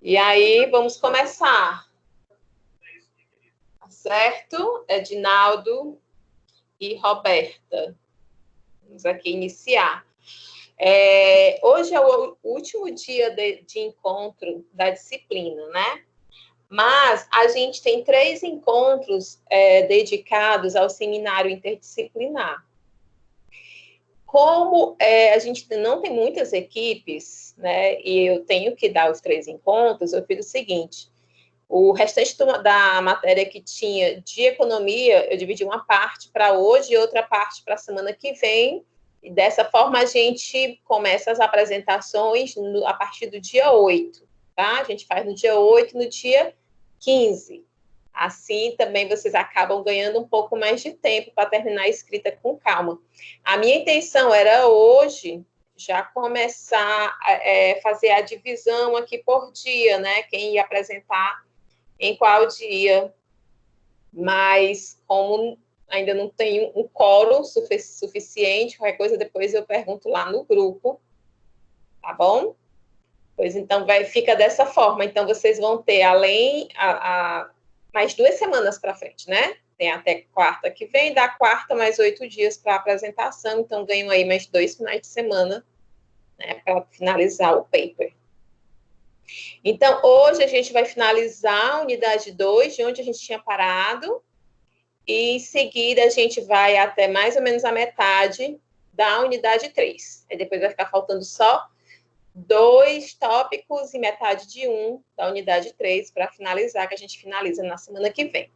E aí, vamos começar. Certo? Edinaldo e Roberta. Vamos aqui iniciar. Hoje é o último dia de encontro da disciplina, né? Mas a gente tem 3 encontros dedicados ao seminário interdisciplinar. Como a gente não tem muitas equipes, né, e eu tenho que dar os 3 encontros, eu fiz o seguinte: o restante da matéria que tinha de economia, eu dividi uma parte para hoje e outra parte para a semana que vem, e dessa forma a gente começa as apresentações a partir do dia 8, tá? A gente faz no dia 8 e no dia 15. Assim, também vocês acabam ganhando um pouco mais de tempo para terminar a escrita com calma. A minha intenção era hoje já começar a fazer a divisão aqui por dia, né? Quem ia apresentar em qual dia. Mas, como ainda não tenho um quórum suficiente, qualquer coisa depois eu pergunto lá no grupo, tá bom? Pois então, fica dessa forma. Então, vocês vão ter, além mais 2 semanas para frente, né? Tem até quarta que vem, dá quarta mais 8 dias para a apresentação, então ganham aí mais 2 finais de semana, né, para finalizar o paper. Então, hoje a gente vai finalizar a unidade 2, de onde a gente tinha parado, e em seguida a gente vai até mais ou menos a metade da unidade 3. Aí depois vai ficar faltando só 2 tópicos e metade de 1 da unidade 3 para finalizar, que a gente finaliza na semana que vem.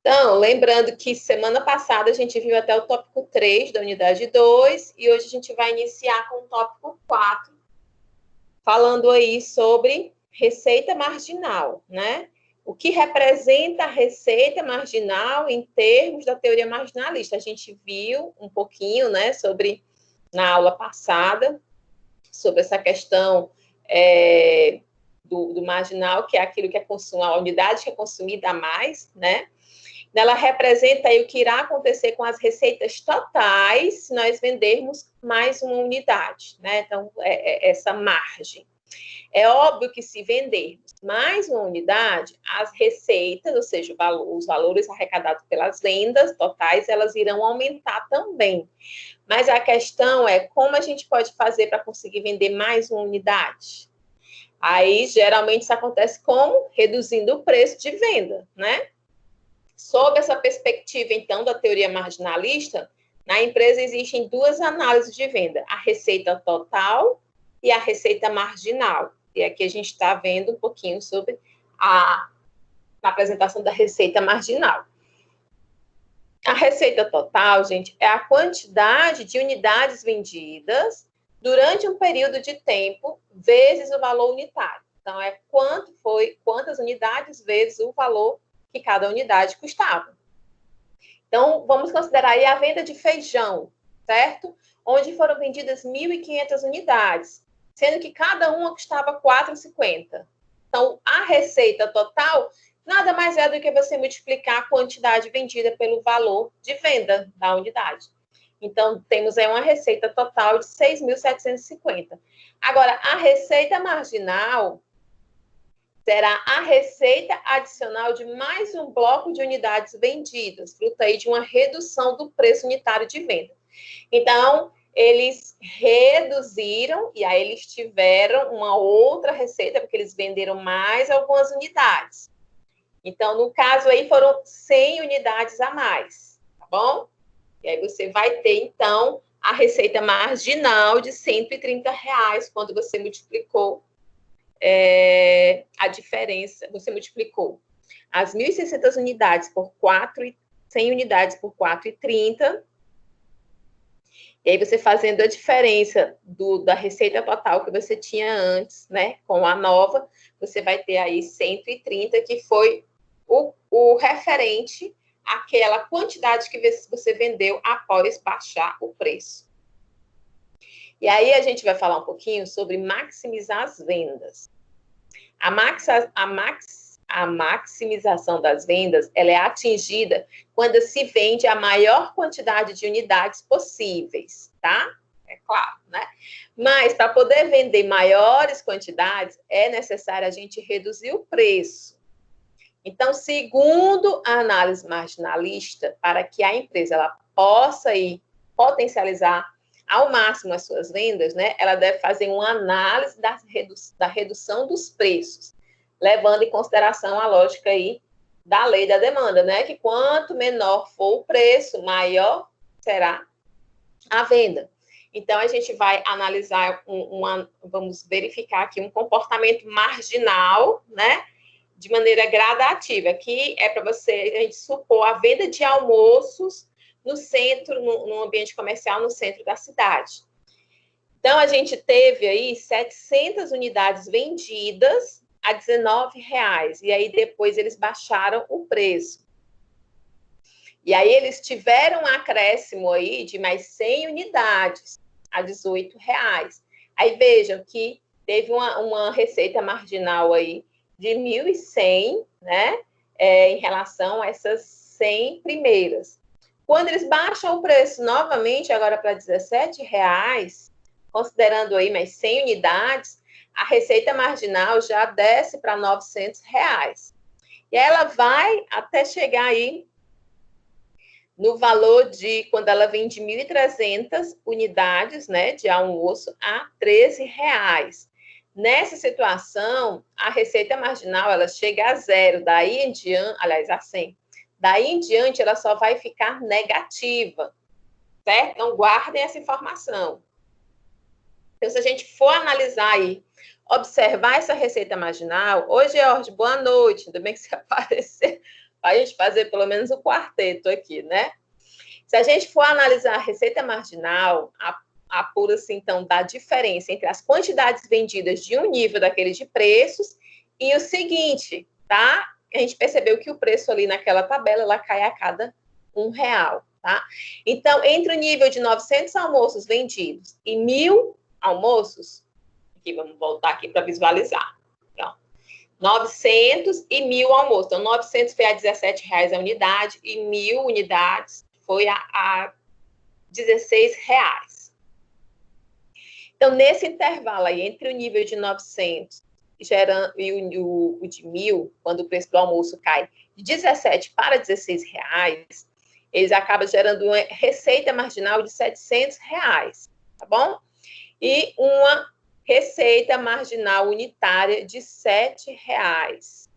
Então, lembrando que semana passada a gente viu até o tópico 3 da unidade 2 e hoje a gente vai iniciar com o tópico 4, falando aí sobre receita marginal, né? O que representa a receita marginal em termos da teoria marginalista? A gente viu um pouquinho, né, na aula passada, sobre essa questão do marginal, que é aquilo que é a unidade que é consumida a mais, né? Ela representa aí o que irá acontecer com as receitas totais se nós vendermos mais uma unidade, né? Então, essa margem. É óbvio que se vendermos mais uma unidade, as receitas, ou seja, os valores arrecadados pelas vendas totais, elas irão aumentar também. Mas a questão é como a gente pode fazer para conseguir vender mais uma unidade? Aí, geralmente, isso acontece como? Reduzindo o preço de venda, né? Sob essa perspectiva, então, da teoria marginalista, na empresa existem 2 análises de venda, a receita total e a receita marginal. E aqui a gente está vendo um pouquinho sobre a apresentação da receita marginal. A receita total, gente, é a quantidade de unidades vendidas durante um período de tempo vezes o valor unitário. Então, é quantas unidades vezes o valor que cada unidade custava. Então, vamos considerar aí a venda de feijão, certo? Onde foram vendidas 1.500 unidades, sendo que cada uma custava R$ 4,50. Então, a receita total nada mais é do que você multiplicar a quantidade vendida pelo valor de venda da unidade. Então, temos aí uma receita total de 6.750. Agora, a receita marginal será a receita adicional de mais um bloco de unidades vendidas, fruto aí de uma redução do preço unitário de venda. Então, eles reduziram, e aí eles tiveram uma outra receita, porque eles venderam mais algumas unidades. Então, no caso aí, foram 100 unidades a mais, tá bom? E aí você vai ter, então, a receita marginal de R$ 130, quando você multiplicou a diferença, você multiplicou as 1.600 unidades por 4, 100 unidades por 4,30, e aí você fazendo a diferença da receita total que você tinha antes, né, com a nova, você vai ter aí 130, que foi o referente àquela quantidade que você vendeu após baixar o preço. E aí a gente vai falar um pouquinho sobre maximizar as vendas. A maximização das vendas, ela é atingida quando se vende a maior quantidade de unidades possíveis, tá? É claro, né? Mas para poder vender maiores quantidades, é necessário a gente reduzir o preço. Então, segundo a análise marginalista, para que a empresa ela possa ir potencializar ao máximo as suas vendas, né, ela deve fazer uma análise da redução dos preços, levando em consideração a lógica aí da lei da demanda, né, que quanto menor for o preço, maior será a venda. Então, a gente vai analisar, vamos verificar aqui um comportamento marginal, né, de maneira gradativa, que é para você, a gente supor a venda de almoços no centro, no ambiente comercial, no centro da cidade. Então, a gente teve aí 700 unidades vendidas a R$19, e aí depois eles baixaram o preço. E aí eles tiveram um acréscimo aí de mais 100 unidades a R$18. Aí vejam que teve uma receita marginal aí de 1.100, né, em relação a essas 100 primeiras. Quando eles baixam o preço novamente, agora para R$17, considerando aí mais 100 unidades, a receita marginal já desce para R$900. E ela vai até chegar aí no valor de, quando ela vende 1.300 unidades, né, de almoço, a R$13. Nessa situação, a receita marginal, ela chega a zero, daí em diante, aliás, a 100. Daí em diante, ela só vai ficar negativa, certo? Então, guardem essa informação. Então, se a gente for analisar aí, observar essa receita marginal, oi, George, boa noite, ainda bem que você apareceu, para a gente fazer pelo menos o quarteto aqui, né? Se a gente for analisar a receita marginal, apura-se, então, da diferença entre as quantidades vendidas de um nível daquele de preços e o seguinte, tá? A gente percebeu que o preço ali naquela tabela, ela cai a cada R$1, tá? Então, entre o nível de 900 almoços vendidos e 1.000 almoços, aqui, vamos voltar aqui para visualizar. Pronto. 900 e 1.000 almoços. Então, 900 foi a R$17 a unidade e 1.000 unidades foi a R$16. Então, nesse intervalo aí, entre o nível de 900 e o de 1.000, quando o preço do almoço cai de 17 para R$16, eles acabam gerando uma receita marginal de R$700, tá bom? E uma receita marginal unitária de R$7.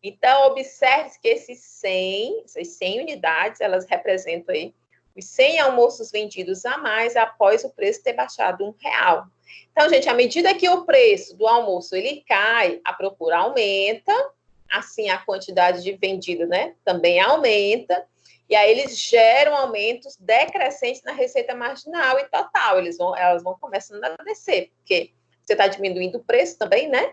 Então, observe que essas 100 unidades, elas representam aí os 100 almoços vendidos a mais após o preço ter baixado R$1. Então, gente, à medida que o preço do almoço ele cai, a procura aumenta, assim a quantidade de vendido, né, também aumenta, e aí eles geram aumentos decrescentes na receita marginal e total, elas vão começando a descer, porque você está diminuindo o preço também, né?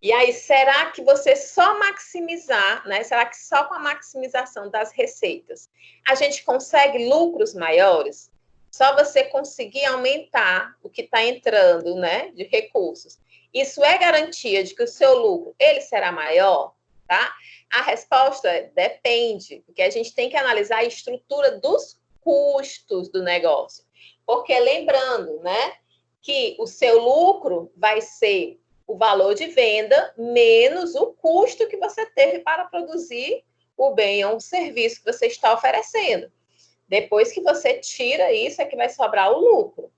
E aí, será que você só maximizar, né? Será que só com a maximização das receitas a gente consegue lucros maiores? Só você conseguir aumentar o que está entrando, né, de recursos. Isso é garantia de que o seu lucro ele será maior, tá? A resposta é depende, porque a gente tem que analisar a estrutura dos custos do negócio. Porque lembrando, né, que o seu lucro vai ser o valor de venda menos o custo que você teve para produzir o bem ou o serviço que você está oferecendo. Depois que você tira isso, é que vai sobrar o lucro.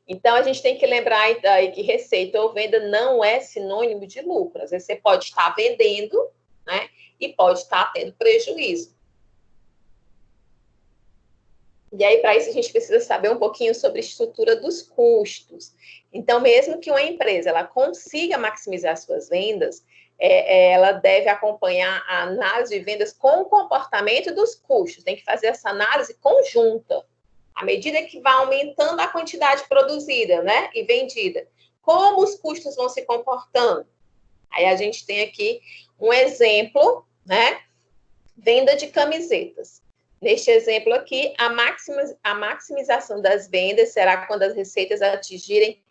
Então, a gente tem que lembrar aí que receita ou venda não é sinônimo de lucro. Às vezes, você pode estar vendendo, né, e pode estar tendo prejuízo. E aí, para isso, a gente precisa saber um pouquinho sobre a estrutura dos custos. Então, mesmo que uma empresa ela consiga maximizar suas vendas, ela deve acompanhar a análise de vendas com o comportamento dos custos. Tem que fazer essa análise conjunta. À medida que vai aumentando a quantidade produzida, né, e vendida, como os custos vão se comportando? Aí a gente tem aqui um exemplo, né, venda de camisetas. Neste exemplo aqui, a maximização das vendas será quando as receitas atingirem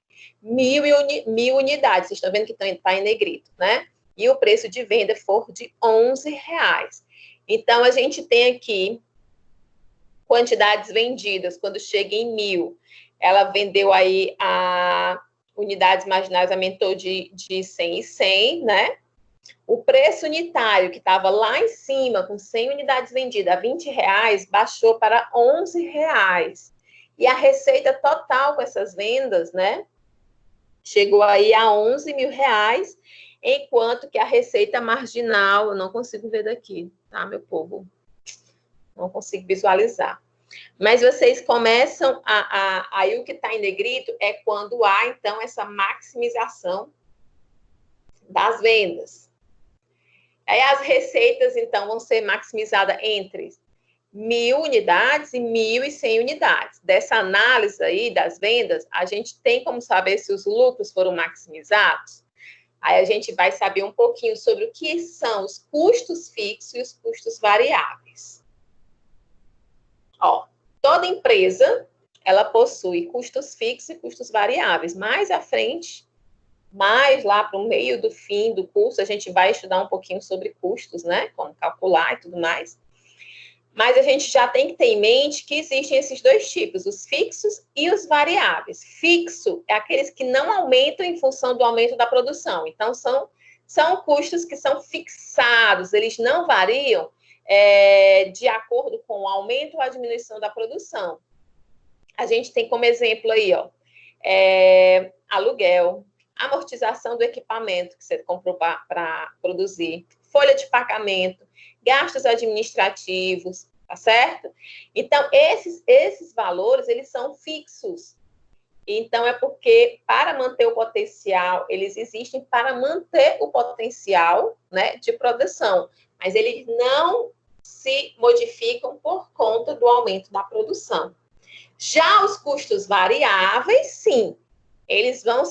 1.000 unidades. Vocês estão vendo que está em negrito, né? E o preço de venda for de R$11. Então, a gente tem aqui quantidades vendidas, quando chega em 1.000, ela vendeu aí a unidades marginais, aumentou de 100 em 100, né? O preço unitário, que estava lá em cima, com 100 unidades vendidas a R$20, baixou para R$11. E a receita total com essas vendas, né, chegou aí a R$11.000, enquanto que a receita marginal, eu não consigo ver daqui, tá, meu povo? Não consigo visualizar. Mas vocês começam aí o que está em negrito é quando há, então, essa maximização das vendas. Aí as receitas, então, vão ser maximizadas entre 1.000 unidades e 1.100 unidades. Dessa análise aí das vendas, a gente tem como saber se os lucros foram maximizados? Aí a gente vai saber um pouquinho sobre o que são os custos fixos e os custos variáveis. Ó, toda empresa, ela possui custos fixos e custos variáveis. Mais à frente, mais lá para o meio do fim do curso, a gente vai estudar um pouquinho sobre custos, né? Como calcular e tudo mais. Mas a gente já tem que ter em mente que existem esses dois tipos, os fixos e os variáveis. Fixo é aqueles que não aumentam em função do aumento da produção. Então, são custos que são fixados, eles não variam de acordo com o aumento ou a diminuição da produção. A gente tem como exemplo aí, ó, aluguel, amortização do equipamento que você comprou para produzir, folha de pagamento, gastos administrativos, tá certo? Então, esses valores, eles são fixos. Então, é porque, para manter o potencial, eles existem para manter o potencial, né, de produção, mas eles não se modificam por conta do aumento da produção. Já os custos variáveis, sim, eles vão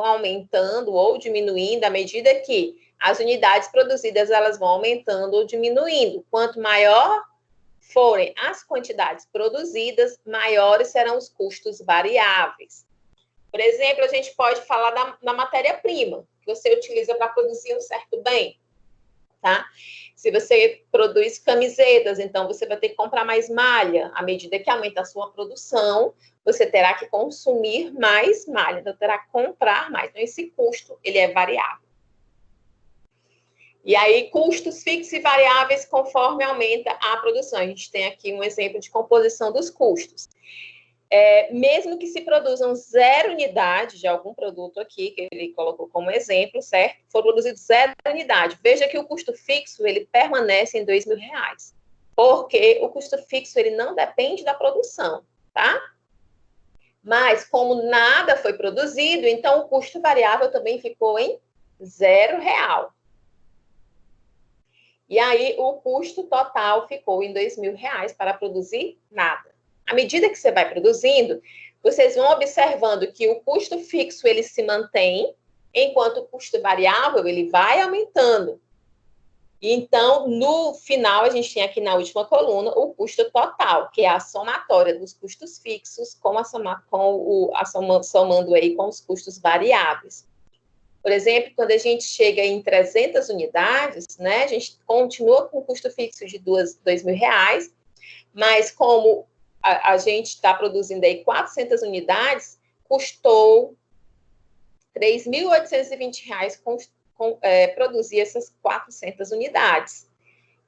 aumentando ou diminuindo à medida que as unidades produzidas elas vão aumentando ou diminuindo. Quanto maior forem as quantidades produzidas, maiores serão os custos variáveis. Por exemplo, a gente pode falar da matéria-prima que você utiliza para produzir um certo bem, tá? Se você produz camisetas, então você vai ter que comprar mais malha. À medida que aumenta a sua produção, você terá que consumir mais malha, então terá que comprar mais. Então, esse custo, ele é variável. E aí, custos fixos e variáveis conforme aumenta a produção. A gente tem aqui um exemplo de composição dos custos. Mesmo que se produzam 0 unidades de algum produto aqui, que ele colocou como exemplo, certo? For produzido 0 unidade. Veja que o custo fixo, ele permanece em R$2.000. Porque o custo fixo, ele não depende da produção, tá? Mas, como nada foi produzido, então o custo variável também ficou em R$0. E aí, o custo total ficou em R$2.000 para produzir nada. À medida que você vai produzindo, vocês vão observando que o custo fixo, ele se mantém, enquanto o custo variável, ele vai aumentando. Então, no final, a gente tem aqui na última coluna o custo total, que é a somatória dos custos fixos somando aí com os custos variáveis. Por exemplo, quando a gente chega em 300 unidades, né, a gente continua com o custo fixo de R$2.000, mas como a gente está produzindo aí 400 unidades, custou R$3.820 produzir essas 400 unidades.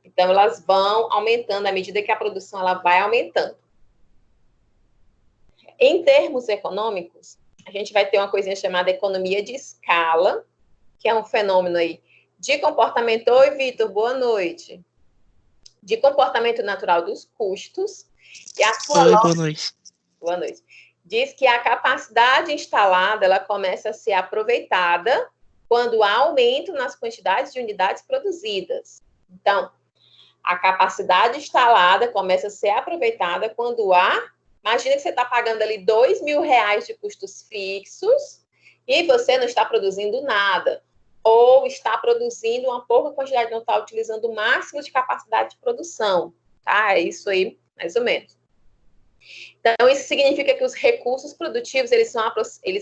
Então, elas vão aumentando à medida que a produção ela vai aumentando. Em termos econômicos, a gente vai ter uma coisinha chamada economia de escala, que é um fenômeno aí de comportamento. Oi, Vitor, boa noite. De comportamento natural dos custos. E a sua Oi, boa noite. Boa noite. Diz que a capacidade instalada, ela começa a ser aproveitada quando há aumento nas quantidades de unidades produzidas. Então, a capacidade instalada começa a ser aproveitada quando há... Imagina que você está pagando ali R$2.000 de custos fixos e você não está produzindo nada. Ou está produzindo uma pouca quantidade, não está utilizando o máximo de capacidade de produção. Tá? É isso aí, mais ou menos. Então, isso significa que os recursos produtivos, eles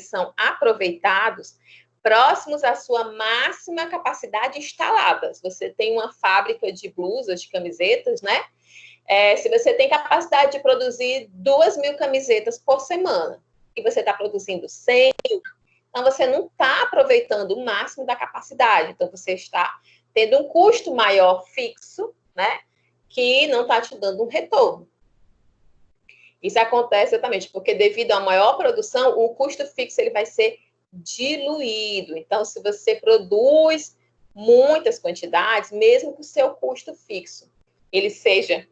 são aproveitados próximos à sua máxima capacidade instalada. Se você tem uma fábrica de blusas, de camisetas, né? Se você tem capacidade de produzir 2.000 camisetas por semana e você está produzindo 100, então você não está aproveitando o máximo da capacidade. Então, você está tendo um custo maior fixo, né? Que não está te dando um retorno. Isso acontece exatamente porque, devido à maior produção, o custo fixo ele vai ser diluído. Então, se você produz muitas quantidades, mesmo que o seu custo fixo ele seja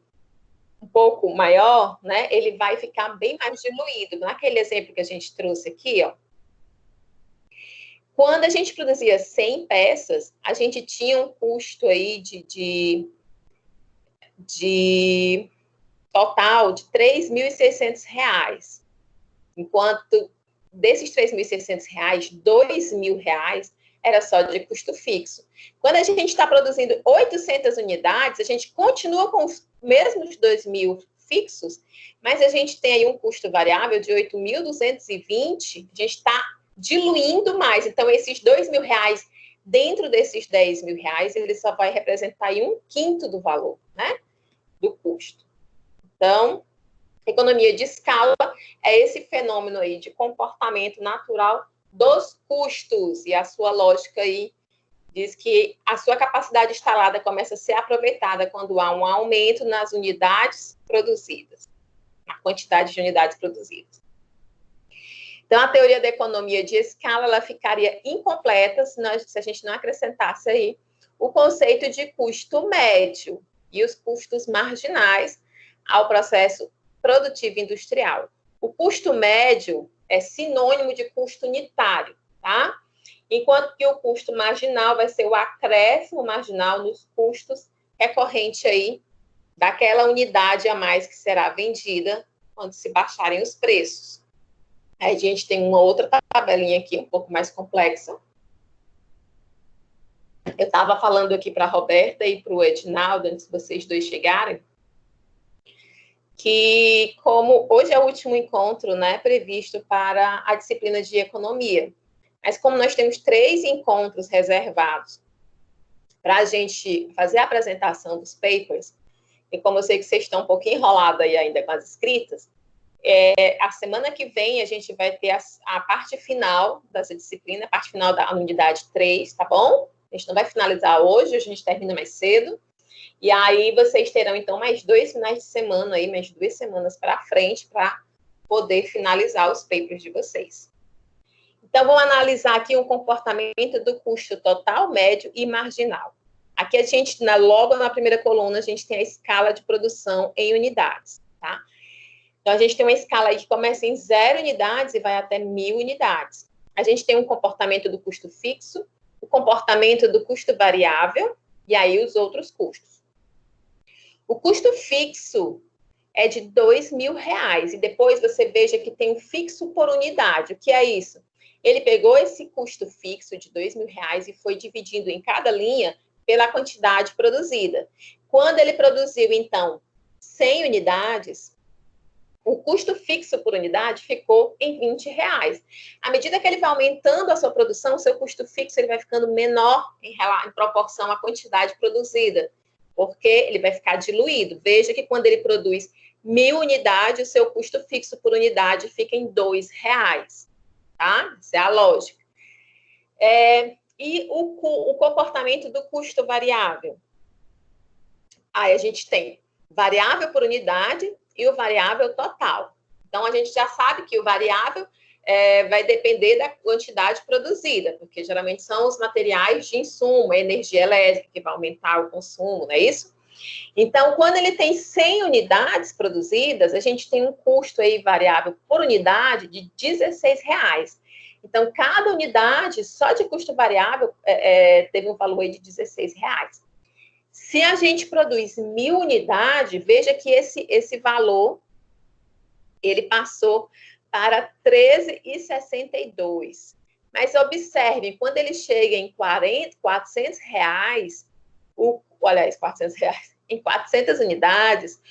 um pouco maior, né, ele vai ficar bem mais diluído. Naquele exemplo que a gente trouxe aqui, ó, quando a gente produzia 100 peças, a gente tinha um custo aí de total de R$ 3.600. Enquanto desses R$ 3.600, R$ 2.000 era só de custo fixo. Quando a gente está produzindo 800 unidades, a gente continua com os mesmos 2.000 fixos, mas a gente tem aí um custo variável de 8.220, a gente está diluindo mais. Então, esses R$ 2.000, dentro desses R$ 10.000, ele só vai representar aí 1/5 do valor, né, do custo. Então, economia de escala é esse fenômeno aí de comportamento natural dos custos, e a sua lógica aí diz que a sua capacidade instalada começa a ser aproveitada quando há um aumento nas unidades produzidas, na quantidade de unidades produzidas. Então, a teoria da economia de escala, ela ficaria incompleta se a gente não acrescentasse aí o conceito de custo médio e os custos marginais ao processo produtivo industrial. O custo médio é sinônimo de custo unitário, tá? Enquanto que o custo marginal vai ser o acréscimo marginal nos custos recorrente aí daquela unidade a mais que será vendida quando se baixarem os preços. Aí a gente tem uma outra tabelinha aqui, um pouco mais complexa. Eu estava falando aqui para a Roberta e para o Edinaldo, antes de vocês dois chegarem, que como hoje é o último encontro, né, previsto para a disciplina de economia, mas como nós temos 3 encontros reservados para a gente fazer a apresentação dos papers, e como eu sei que vocês estão um pouquinho enrolados aí ainda com as escritas, a semana que vem a gente vai ter a parte final dessa disciplina, a parte final da unidade 3, tá bom? A gente não vai finalizar hoje, a gente termina mais cedo. E aí vocês terão, então, mais 2 finais de semana, aí, mais 2 semanas para frente, para poder finalizar os papers de vocês. Então, vamos analisar aqui o comportamento do custo total, médio e marginal. Aqui a gente, logo na primeira coluna, a gente tem a escala de produção em unidades, tá? Então, a gente tem uma escala aí que começa em 0 unidades e vai até 1.000 unidades. A gente tem um comportamento do custo fixo, o comportamento do custo variável, e aí os outros custos. O custo fixo é de R$ 2.000, e depois você veja que tem o fixo por unidade. O que é isso? Ele pegou esse custo fixo de R$ 2.000 e foi dividindo em cada linha pela quantidade produzida. Quando ele produziu, então, 100 unidades, o custo fixo por unidade ficou em R$ 20. À medida que ele vai aumentando a sua produção, o seu custo fixo ele vai ficando menor em proporção à quantidade produzida, porque ele vai ficar diluído. Veja que quando ele produz 1.000 unidades, o seu custo fixo por unidade fica em R$ 2, tá? Essa é a lógica. E o comportamento do custo variável? Aí a gente tem variável por unidade e o variável total. Então, a gente já sabe que o variável vai depender da quantidade produzida, porque geralmente são os materiais de insumo, a energia elétrica, que vai aumentar o consumo, não é isso? Então, quando ele tem 100 unidades produzidas, a gente tem um custo aí variável por unidade de R$ 16. Então, cada unidade, só de custo variável, teve um valor aí de R$ 16. Se a gente produz 1.000 unidades, veja que esse valor, ele passou para R$ 13,62. Mas observe, quando ele chega em R$ 400, em 400 unidades,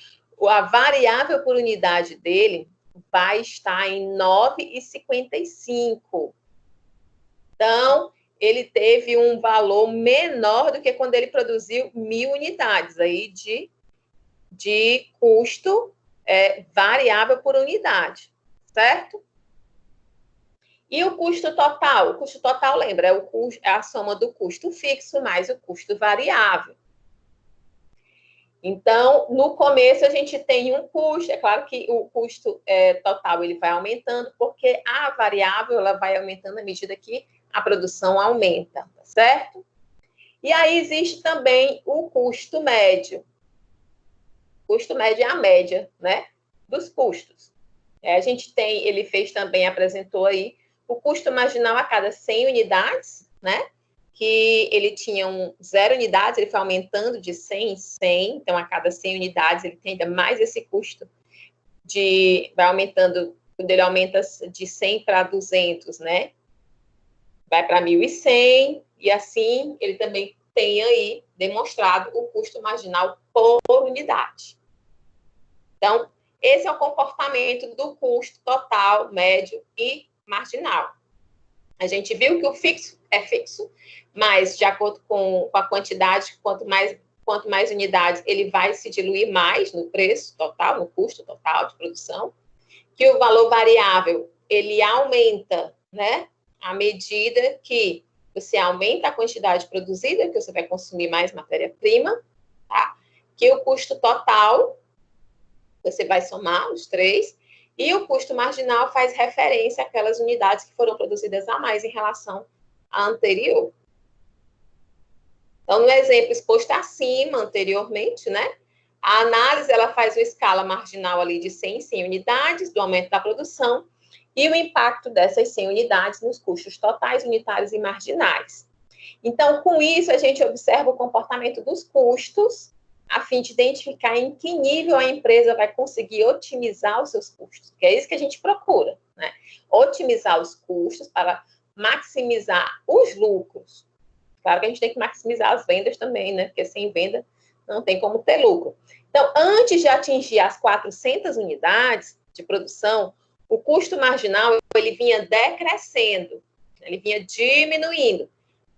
a variável por unidade dele vai estar em R$ 9,55. Então, ele teve um valor menor do que quando ele produziu 1.000 unidades, aí de de custo variável por unidade, certo? E o custo total? O custo total, lembra, é a soma do custo fixo mais o custo variável. Então, no começo, a gente tem um custo. É claro que o custo total ele vai aumentando, porque a variável ela vai aumentando à medida que a produção aumenta, tá certo? E aí existe também o custo médio. O custo médio é a média, né, dos custos. A gente tem, ele fez também, apresentou aí, o custo marginal a cada 100 unidades, né? Que ele tinha 0 unidades, ele foi aumentando de 100 em 100, então a cada 100 unidades ele tem ainda mais esse custo vai aumentando, quando ele aumenta de 100 para 200, né? Vai para 1.100, e assim ele também tem aí demonstrado o custo marginal por unidade. Então, esse é o comportamento do custo total, médio e marginal. A gente viu que o fixo é fixo, mas de acordo com a quantidade, quanto mais unidades, ele vai se diluir mais no preço total, no custo total de produção. Que o valor variável, ele aumenta, né? À medida que você aumenta a quantidade produzida, que você vai consumir mais matéria-prima, tá? Que o custo total, você vai somar os três, e o custo marginal faz referência àquelas unidades que foram produzidas a mais em relação à anterior. Então, no exemplo exposto acima, anteriormente, né? A análise, ela faz uma escala marginal ali de 100 em 100 unidades do aumento da produção e o impacto dessas 100 unidades nos custos totais, unitários e marginais. Então, com isso, a gente observa o comportamento dos custos a fim de identificar em que nível a empresa vai conseguir otimizar os seus custos, que é isso que a gente procura, né? Otimizar os custos para maximizar os lucros. Claro que a gente tem que maximizar as vendas também, né? Porque sem venda não tem como ter lucro. Então, antes de atingir as 400 unidades de produção, o custo marginal ele vinha decrescendo, ele vinha diminuindo.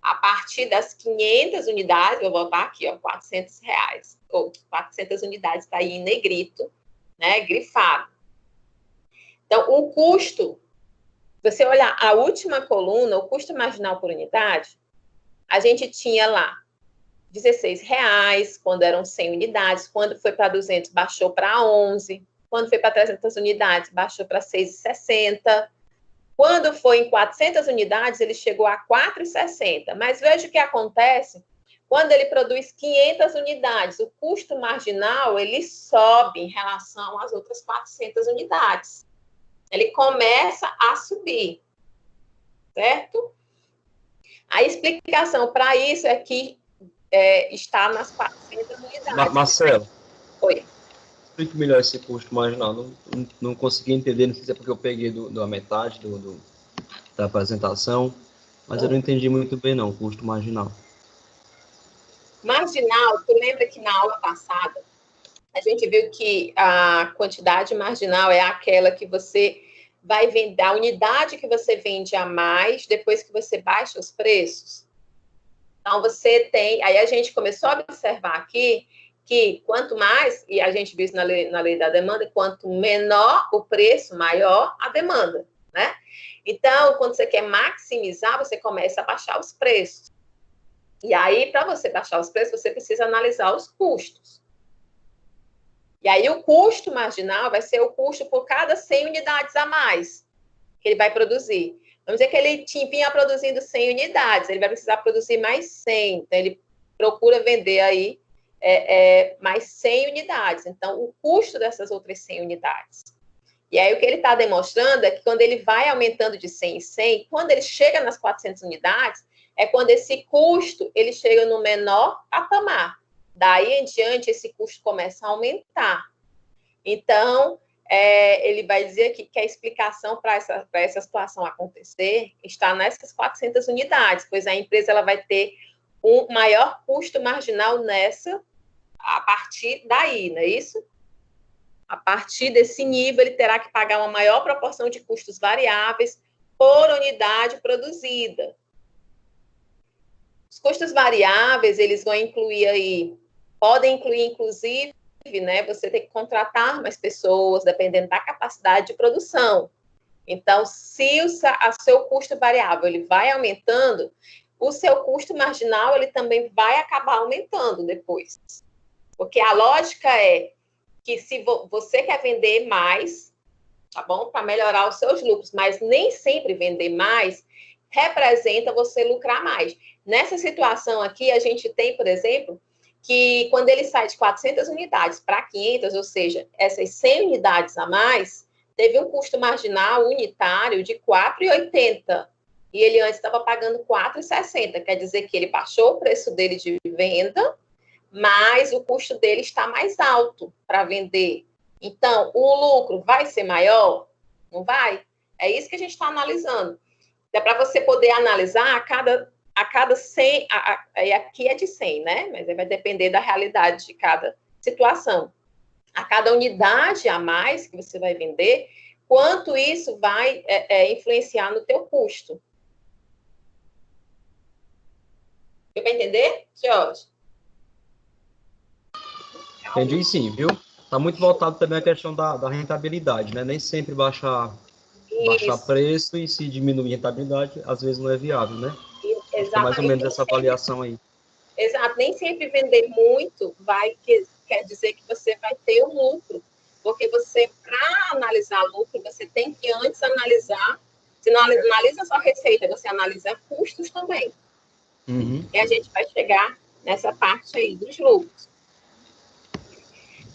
A partir das 500 unidades, vou botar aqui, ó, R$400, ou 400 unidades, está aí em negrito, né, grifado. Então, o custo, se você olhar a última coluna, o custo marginal por unidade, a gente tinha lá R$16, quando eram 100 unidades, quando foi para 200, baixou para 11, quando foi para 300 unidades, baixou para 6,60, quando foi em 400 unidades, ele chegou a R$4,60. Mas veja o que acontece quando ele produz 500 unidades. O custo marginal, ele sobe em relação às outras 400 unidades. Ele começa a subir, certo? A explicação para isso é que está nas 400 unidades. Marcelo. Oi. Explique melhor esse custo marginal. Não consegui entender, não sei se é porque eu peguei da metade da apresentação, mas eu não entendi muito bem, não, o custo marginal. Marginal, tu lembra que na aula passada a gente viu que a quantidade marginal é aquela que você vai vender, a unidade que você vende a mais depois que você baixa os preços? Então, você tem... Aí a gente começou a observar aqui que quanto mais, e a gente viu isso na lei da demanda, quanto menor o preço, maior a demanda, né? Então, quando você quer maximizar, você começa a baixar os preços. E aí, para você baixar os preços, você precisa analisar os custos. E aí, o custo marginal vai ser o custo por cada 100 unidades a mais que ele vai produzir. Vamos dizer que ele vinha produzindo 100 unidades, ele vai precisar produzir mais 100. Então, ele procura vender aí mais 100 unidades. Então, o custo dessas outras 100 unidades. E aí, o que ele está demonstrando é que quando ele vai aumentando de 100 em 100, quando ele chega nas 400 unidades, é quando esse custo ele chega no menor patamar. Daí em diante, esse custo começa a aumentar. Então, ele vai dizer aqui que a explicação para essa situação acontecer está nessas 400 unidades, pois a empresa ela vai ter um maior custo marginal a partir daí, não é isso? A partir desse nível, ele terá que pagar uma maior proporção de custos variáveis por unidade produzida. Os custos variáveis, eles vão incluir aí, podem incluir, inclusive, né, você tem que contratar mais pessoas, dependendo da capacidade de produção. Então, se o seu custo variável ele vai aumentando, o seu custo marginal ele também vai acabar aumentando depois. Porque a lógica é que se você quer vender mais, tá bom? Para melhorar os seus lucros, mas nem sempre vender mais representa você lucrar mais. Nessa situação aqui, a gente tem, por exemplo, que quando ele sai de 400 unidades para 500, ou seja, essas 100 unidades a mais, teve um custo marginal unitário de R$ 4,80. E ele antes estava pagando R$ 4,60. Quer dizer que ele baixou o preço dele de venda, mas o custo dele está mais alto para vender. Então, o lucro vai ser maior? Não vai? É isso que a gente está analisando. É para você poder analisar a cada 100, e aqui é de 100, né? Mas vai depender da realidade de cada situação. A cada unidade a mais que você vai vender, quanto isso vai influenciar no teu custo. Deu para entender, Jorge? Entendi sim, viu? Está muito voltado também à questão da rentabilidade, né? Nem sempre baixar preço e se diminuir a rentabilidade, às vezes não é viável, né? Exatamente. Mais ou menos essa avaliação aí. Exato, nem sempre vender muito quer dizer que você vai ter um lucro, porque você, para analisar lucro, você tem que antes analisar, você não analisa só receita, você analisa custos também. Uhum. E a gente vai chegar nessa parte aí dos lucros.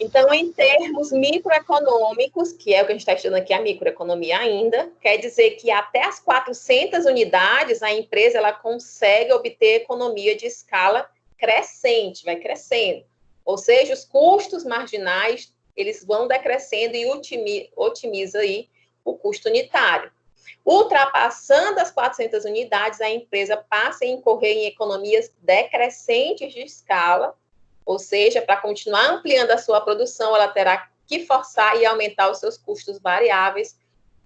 Então, em termos microeconômicos, que é o que a gente está estudando aqui, a microeconomia ainda, quer dizer que até as 400 unidades, a empresa ela consegue obter economia de escala crescente, vai crescendo. Ou seja, os custos marginais, eles vão decrescendo e otimiza aí o custo unitário. Ultrapassando as 400 unidades, a empresa passa a incorrer em economias decrescentes de escala, ou seja, para continuar ampliando a sua produção, ela terá que forçar e aumentar os seus custos variáveis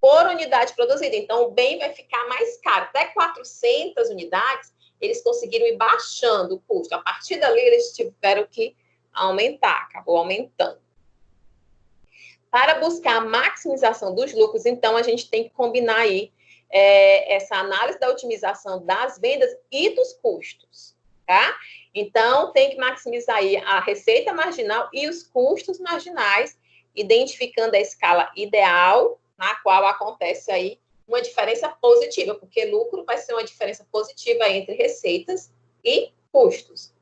por unidade produzida. Então, o bem vai ficar mais caro. Até 400 unidades, eles conseguiram ir baixando o custo. A partir dali, eles tiveram que aumentar, acabou aumentando. Para buscar a maximização dos lucros, então, a gente tem que combinar aí essa análise da otimização das vendas e dos custos, tá? Então, tem que maximizar aí a receita marginal e os custos marginais, identificando a escala ideal, na qual acontece aí uma diferença positiva, porque lucro vai ser uma diferença positiva entre receitas e custos.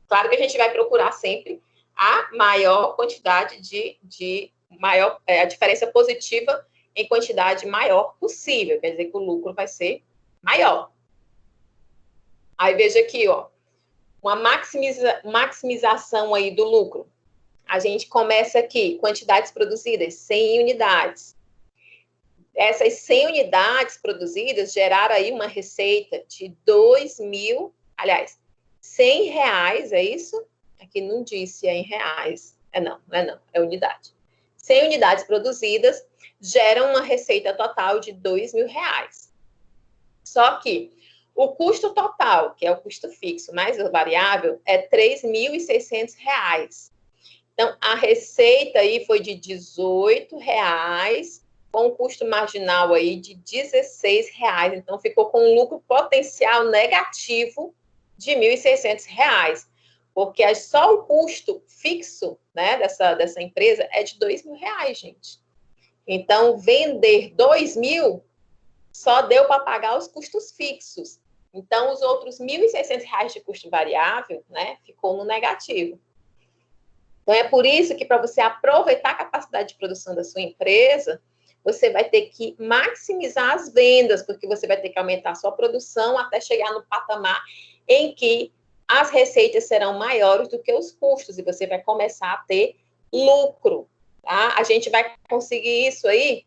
Claro que a gente vai procurar sempre a maior quantidade a diferença positiva em quantidade maior possível, quer dizer que o lucro vai ser maior. Aí, veja aqui, ó, uma maximização aí do lucro. A gente começa aqui, quantidades produzidas, 100 unidades. Essas 100 unidades produzidas geraram aí uma receita de 2.000, aliás, R$100, é isso? Aqui não disse é em reais. Não, é unidade. 100 unidades produzidas geram uma receita total de R$2.000. Só que o custo total, que é o custo fixo mais o variável, é R$3.600. Então, a receita aí foi de R$18, com um custo marginal aí de R$16. Então, ficou com um lucro potencial negativo de R$1.600. Porque só o custo fixo, né, dessa empresa é de R$2.000, gente. Então, vender 2.000 só deu para pagar os custos fixos. Então, os outros R$1.600 de custo variável, né, ficou no negativo. Então, é por isso que, para você aproveitar a capacidade de produção da sua empresa, você vai ter que maximizar as vendas, porque você vai ter que aumentar a sua produção até chegar no patamar em que as receitas serão maiores do que os custos, e você vai começar a ter lucro, tá? A gente vai conseguir isso aí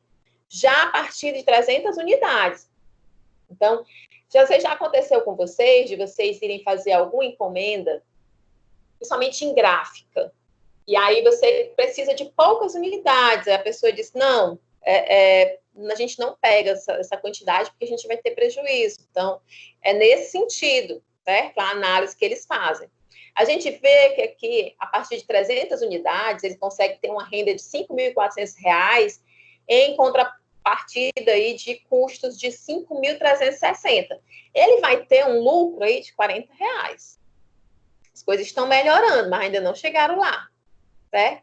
já a partir de 300 unidades. Então, já aconteceu com vocês, de vocês irem fazer alguma encomenda, principalmente em gráfica, e aí você precisa de poucas unidades, a pessoa diz, não, a gente não pega essa quantidade porque a gente vai ter prejuízo. Então, é nesse sentido, certo? A análise que eles fazem. A gente vê que aqui, a partir de 300 unidades, ele consegue ter uma renda de R$ 5.400 em contrapartida aí de custos de 5.360. Ele vai ter um lucro aí de R$ 40. As coisas estão melhorando, mas ainda não chegaram lá, certo?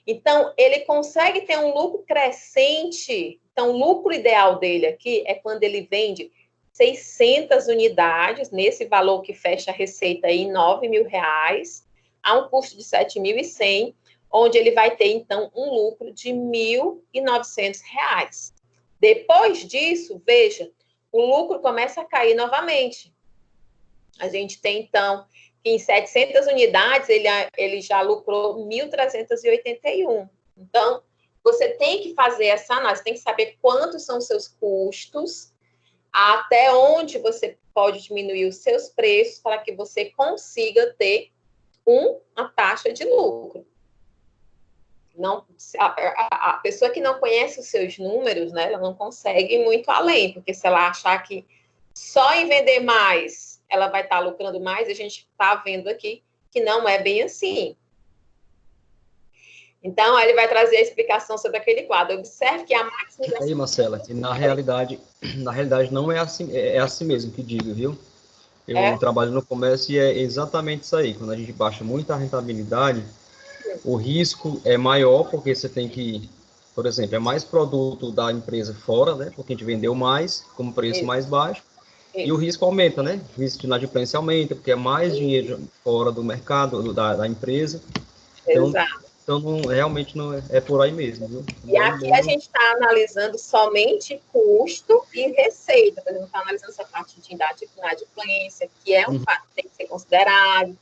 Então, ele consegue ter um lucro crescente. Então, o lucro ideal dele aqui é quando ele vende 600 unidades, nesse valor que fecha a receita aí em R$ 9.000, a um custo de 7.100, onde ele vai ter, então, um lucro de R$ 1.900. Depois disso, veja, o lucro começa a cair novamente. A gente tem, então, que em 700 unidades, ele já lucrou 1.381. Então, você tem que fazer essa análise, tem que saber quantos são os seus custos, até onde você pode diminuir os seus preços para que você consiga ter uma taxa de lucro. Não, a pessoa que não conhece os seus números, né, ela não consegue ir muito além, porque se ela achar que só em vender mais ela vai estar lucrando mais, a gente está vendo aqui que não é bem assim. Então, ele vai trazer a explicação sobre aquele quadro. Observe que a maximização... Aí, Marcela, que na realidade não é assim, é assim mesmo que digo, viu? Eu trabalho no comércio e é exatamente isso aí. Quando a gente baixa muito a rentabilidade, o risco é maior, porque você tem que, por exemplo, é mais produto da empresa fora, né? Porque a gente vendeu mais, com preço mais baixo, e o risco aumenta, né? O risco de inadimplência aumenta, porque é mais dinheiro fora do mercado, da empresa. Então realmente não é por aí mesmo, viu? E aqui a gente está analisando somente custo e receita, a gente não está analisando essa parte de inadimplência, que é um fato que tem que ser considerado.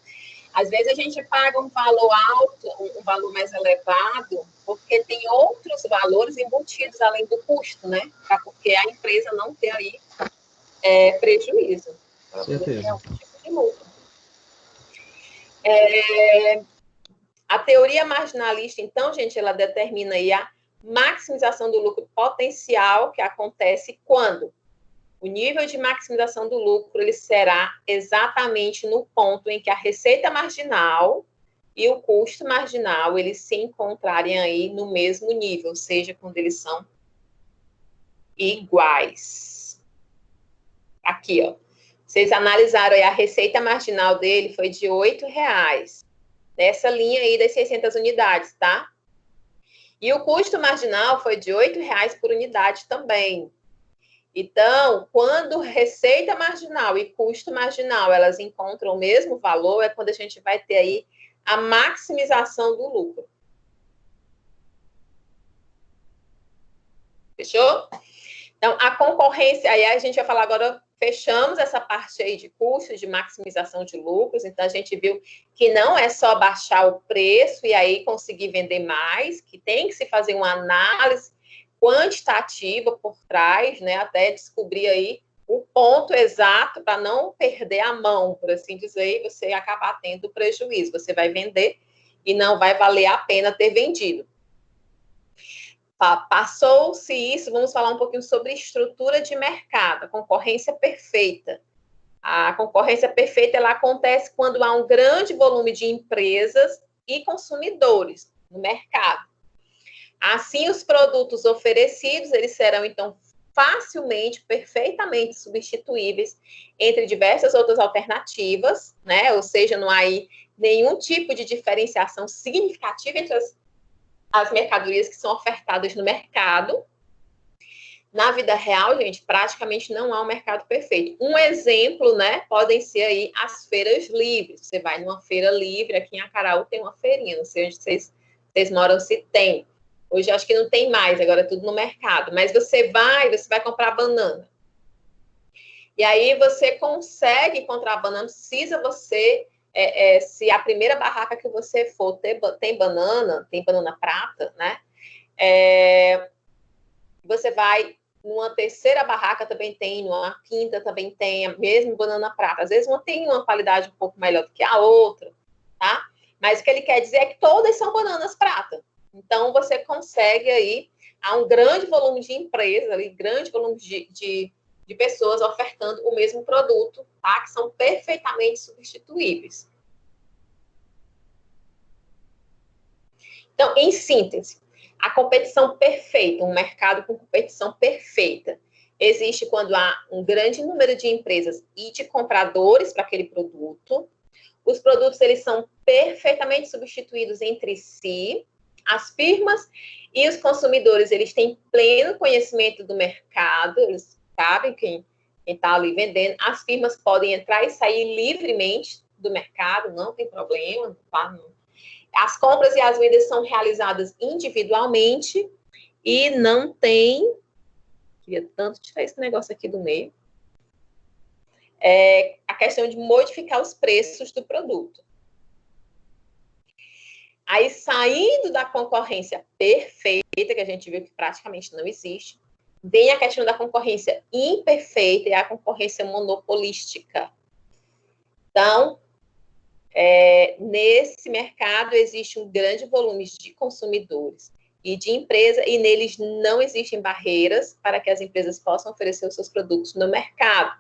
Às vezes a gente paga um valor alto, um valor mais elevado, porque tem outros valores embutidos além do custo, né? Porque a empresa não tem aí prejuízo. Certeza. É um tipo de lucro. A teoria marginalista, então, gente, ela determina aí a maximização do lucro potencial, que acontece quando o nível de maximização do lucro ele será exatamente no ponto em que a receita marginal e o custo marginal eles se encontrarem aí no mesmo nível, ou seja, quando eles são iguais. Aqui, ó. Vocês analisaram aí a receita marginal dele foi de R$8, nessa linha aí das 600 unidades, tá? E o custo marginal foi de R$8 por unidade também. Então, quando receita marginal e custo marginal, elas encontram o mesmo valor, é quando a gente vai ter aí a maximização do lucro. Fechou? Então, a concorrência, aí a gente vai falar agora, fechamos essa parte aí de custos, de maximização de lucros, então a gente viu que não é só baixar o preço e aí conseguir vender mais, que tem que se fazer uma análise quantitativa por trás, né, até descobrir aí o ponto exato para não perder a mão, por assim dizer, e você acabar tendo prejuízo. Você vai vender e não vai valer a pena ter vendido. Passou-se isso, vamos falar um pouquinho sobre estrutura de mercado, concorrência perfeita. A concorrência perfeita, ela acontece quando há um grande volume de empresas e consumidores no mercado. Assim, os produtos oferecidos, eles serão, então, facilmente, perfeitamente substituíveis entre diversas outras alternativas, né? Ou seja, não há aí nenhum tipo de diferenciação significativa entre as mercadorias que são ofertadas no mercado. Na vida real, gente, praticamente não há um mercado perfeito. Um exemplo, né, podem ser aí as feiras livres. Você vai numa feira livre, aqui em Acaraú tem uma feirinha, não sei onde vocês moram, se tem. Hoje acho que não tem mais, agora é tudo no mercado. Mas você vai comprar banana. E aí você consegue encontrar banana, precisa você... se a primeira barraca que você for tem banana prata, né? Você vai numa terceira barraca, também tem, numa quinta também tem, a mesma banana prata. Às vezes uma tem uma qualidade um pouco melhor do que a outra, tá? Mas o que ele quer dizer é que todas são bananas prata. Então, você consegue aí, há um grande volume de empresas, ali, grande volume de pessoas ofertando o mesmo produto, tá? Que são perfeitamente substituíveis. Então, em síntese, a competição perfeita, um mercado com competição perfeita, existe quando há um grande número de empresas e de compradores para aquele produto. Os produtos, eles são perfeitamente substituídos entre si. As firmas e os consumidores, eles têm pleno conhecimento do mercado, eles sabem quem está ali vendendo. As firmas podem entrar e sair livremente do mercado, não tem problema, tá? As compras e as vendas são realizadas individualmente e não tem... Queria tanto tirar esse negócio aqui do meio. A questão de modificar os preços do produto. Aí, saindo da concorrência perfeita, que a gente viu que praticamente não existe, vem a questão da concorrência imperfeita e a concorrência monopolística. Então, nesse mercado existe um grande volume de consumidores e de empresas, e neles não existem barreiras para que as empresas possam oferecer os seus produtos no mercado.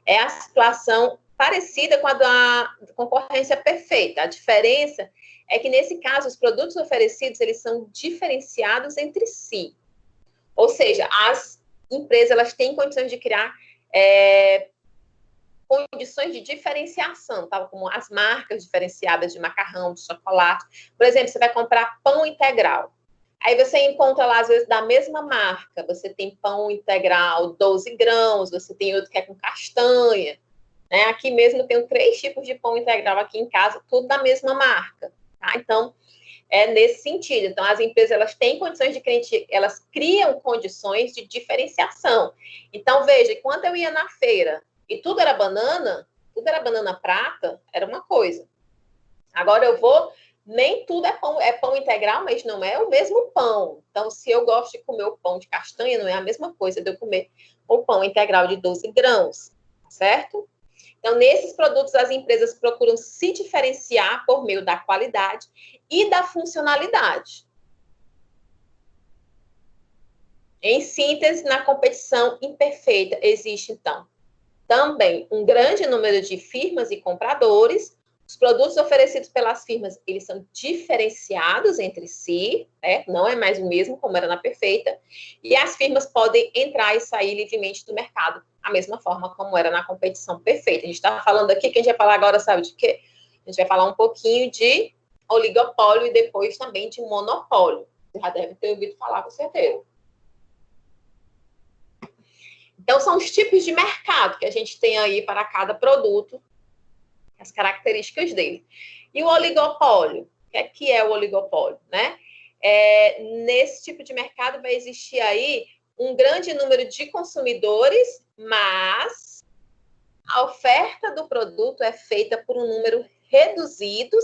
É a situação parecida com a da concorrência perfeita. A diferença é que, nesse caso, os produtos oferecidos, eles são diferenciados entre si. Ou seja, as empresas, elas têm condições de criar condições de diferenciação, tá? Como as marcas diferenciadas de macarrão, de chocolate. Por exemplo, você vai comprar pão integral. Aí você encontra lá, às vezes, da mesma marca. Você tem pão integral 12 grãos, você tem outro que é com castanha. Né? Aqui mesmo eu tenho 3 tipos de pão integral aqui em casa, tudo da mesma marca. Tá? Então, é nesse sentido. Então, as empresas, elas têm condições de... Elas criam condições de diferenciação. Então, veja, quando eu ia na feira e tudo era banana prata, era uma coisa. Agora eu vou... Nem tudo é pão integral, mas não é o mesmo pão. Então, se eu gosto de comer o pão de castanha, não é a mesma coisa de eu comer o pão integral de 12 grãos, certo? Então, nesses produtos, as empresas procuram se diferenciar por meio da qualidade e da funcionalidade. Em síntese, na competição imperfeita, existe, então, também um grande número de firmas e compradores. Os produtos oferecidos pelas firmas, eles são diferenciados entre si, né? Não é mais o mesmo como era na perfeita, e as firmas podem entrar e sair livremente do mercado, da mesma forma como era na competição perfeita. A gente está falando aqui, que a gente vai falar agora, sabe de quê? A gente vai falar um pouquinho de oligopólio e depois também de monopólio. Você já deve ter ouvido falar, com certeza. Então, são os tipos de mercado que a gente tem aí para cada produto, as características dele. E o oligopólio? O que é o oligopólio? Né? Nesse tipo de mercado vai existir aí um grande número de consumidores, mas a oferta do produto é feita por um número reduzido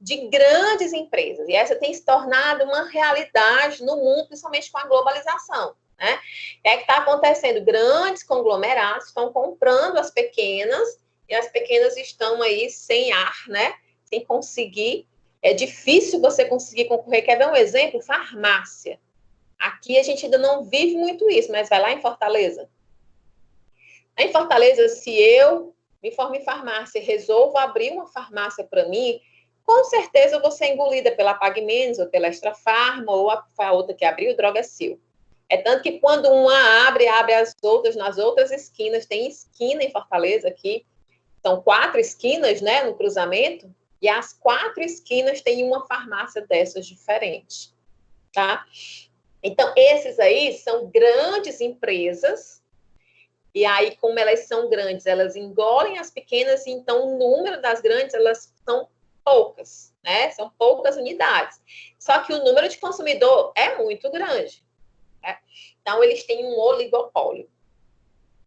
de grandes empresas. E essa tem se tornado uma realidade no mundo, principalmente com a globalização. Né? O que está acontecendo? Grandes conglomerados estão comprando as pequenas, e as pequenas estão aí sem ar, né? Sem conseguir. É difícil você conseguir concorrer. Quer ver um exemplo? Farmácia. Aqui a gente ainda não vive muito isso, mas vai lá em Fortaleza. Em Fortaleza, se eu me formo em farmácia e resolvo abrir uma farmácia para mim, com certeza eu vou ser engolida pela Pague Menos, ou pela Extra Farma, ou a outra que abriu, Drogasil. É tanto que quando uma abre as outras nas outras esquinas. Tem esquina em Fortaleza aqui. São 4 esquinas, né, no cruzamento, e as 4 esquinas têm uma farmácia dessas diferente, tá? Então, esses aí são grandes empresas, e aí, como elas são grandes, elas engolem as pequenas, e então o número das grandes, elas são poucas, né? São poucas unidades. Só que o número de consumidor é muito grande, né? Então, eles têm um oligopólio.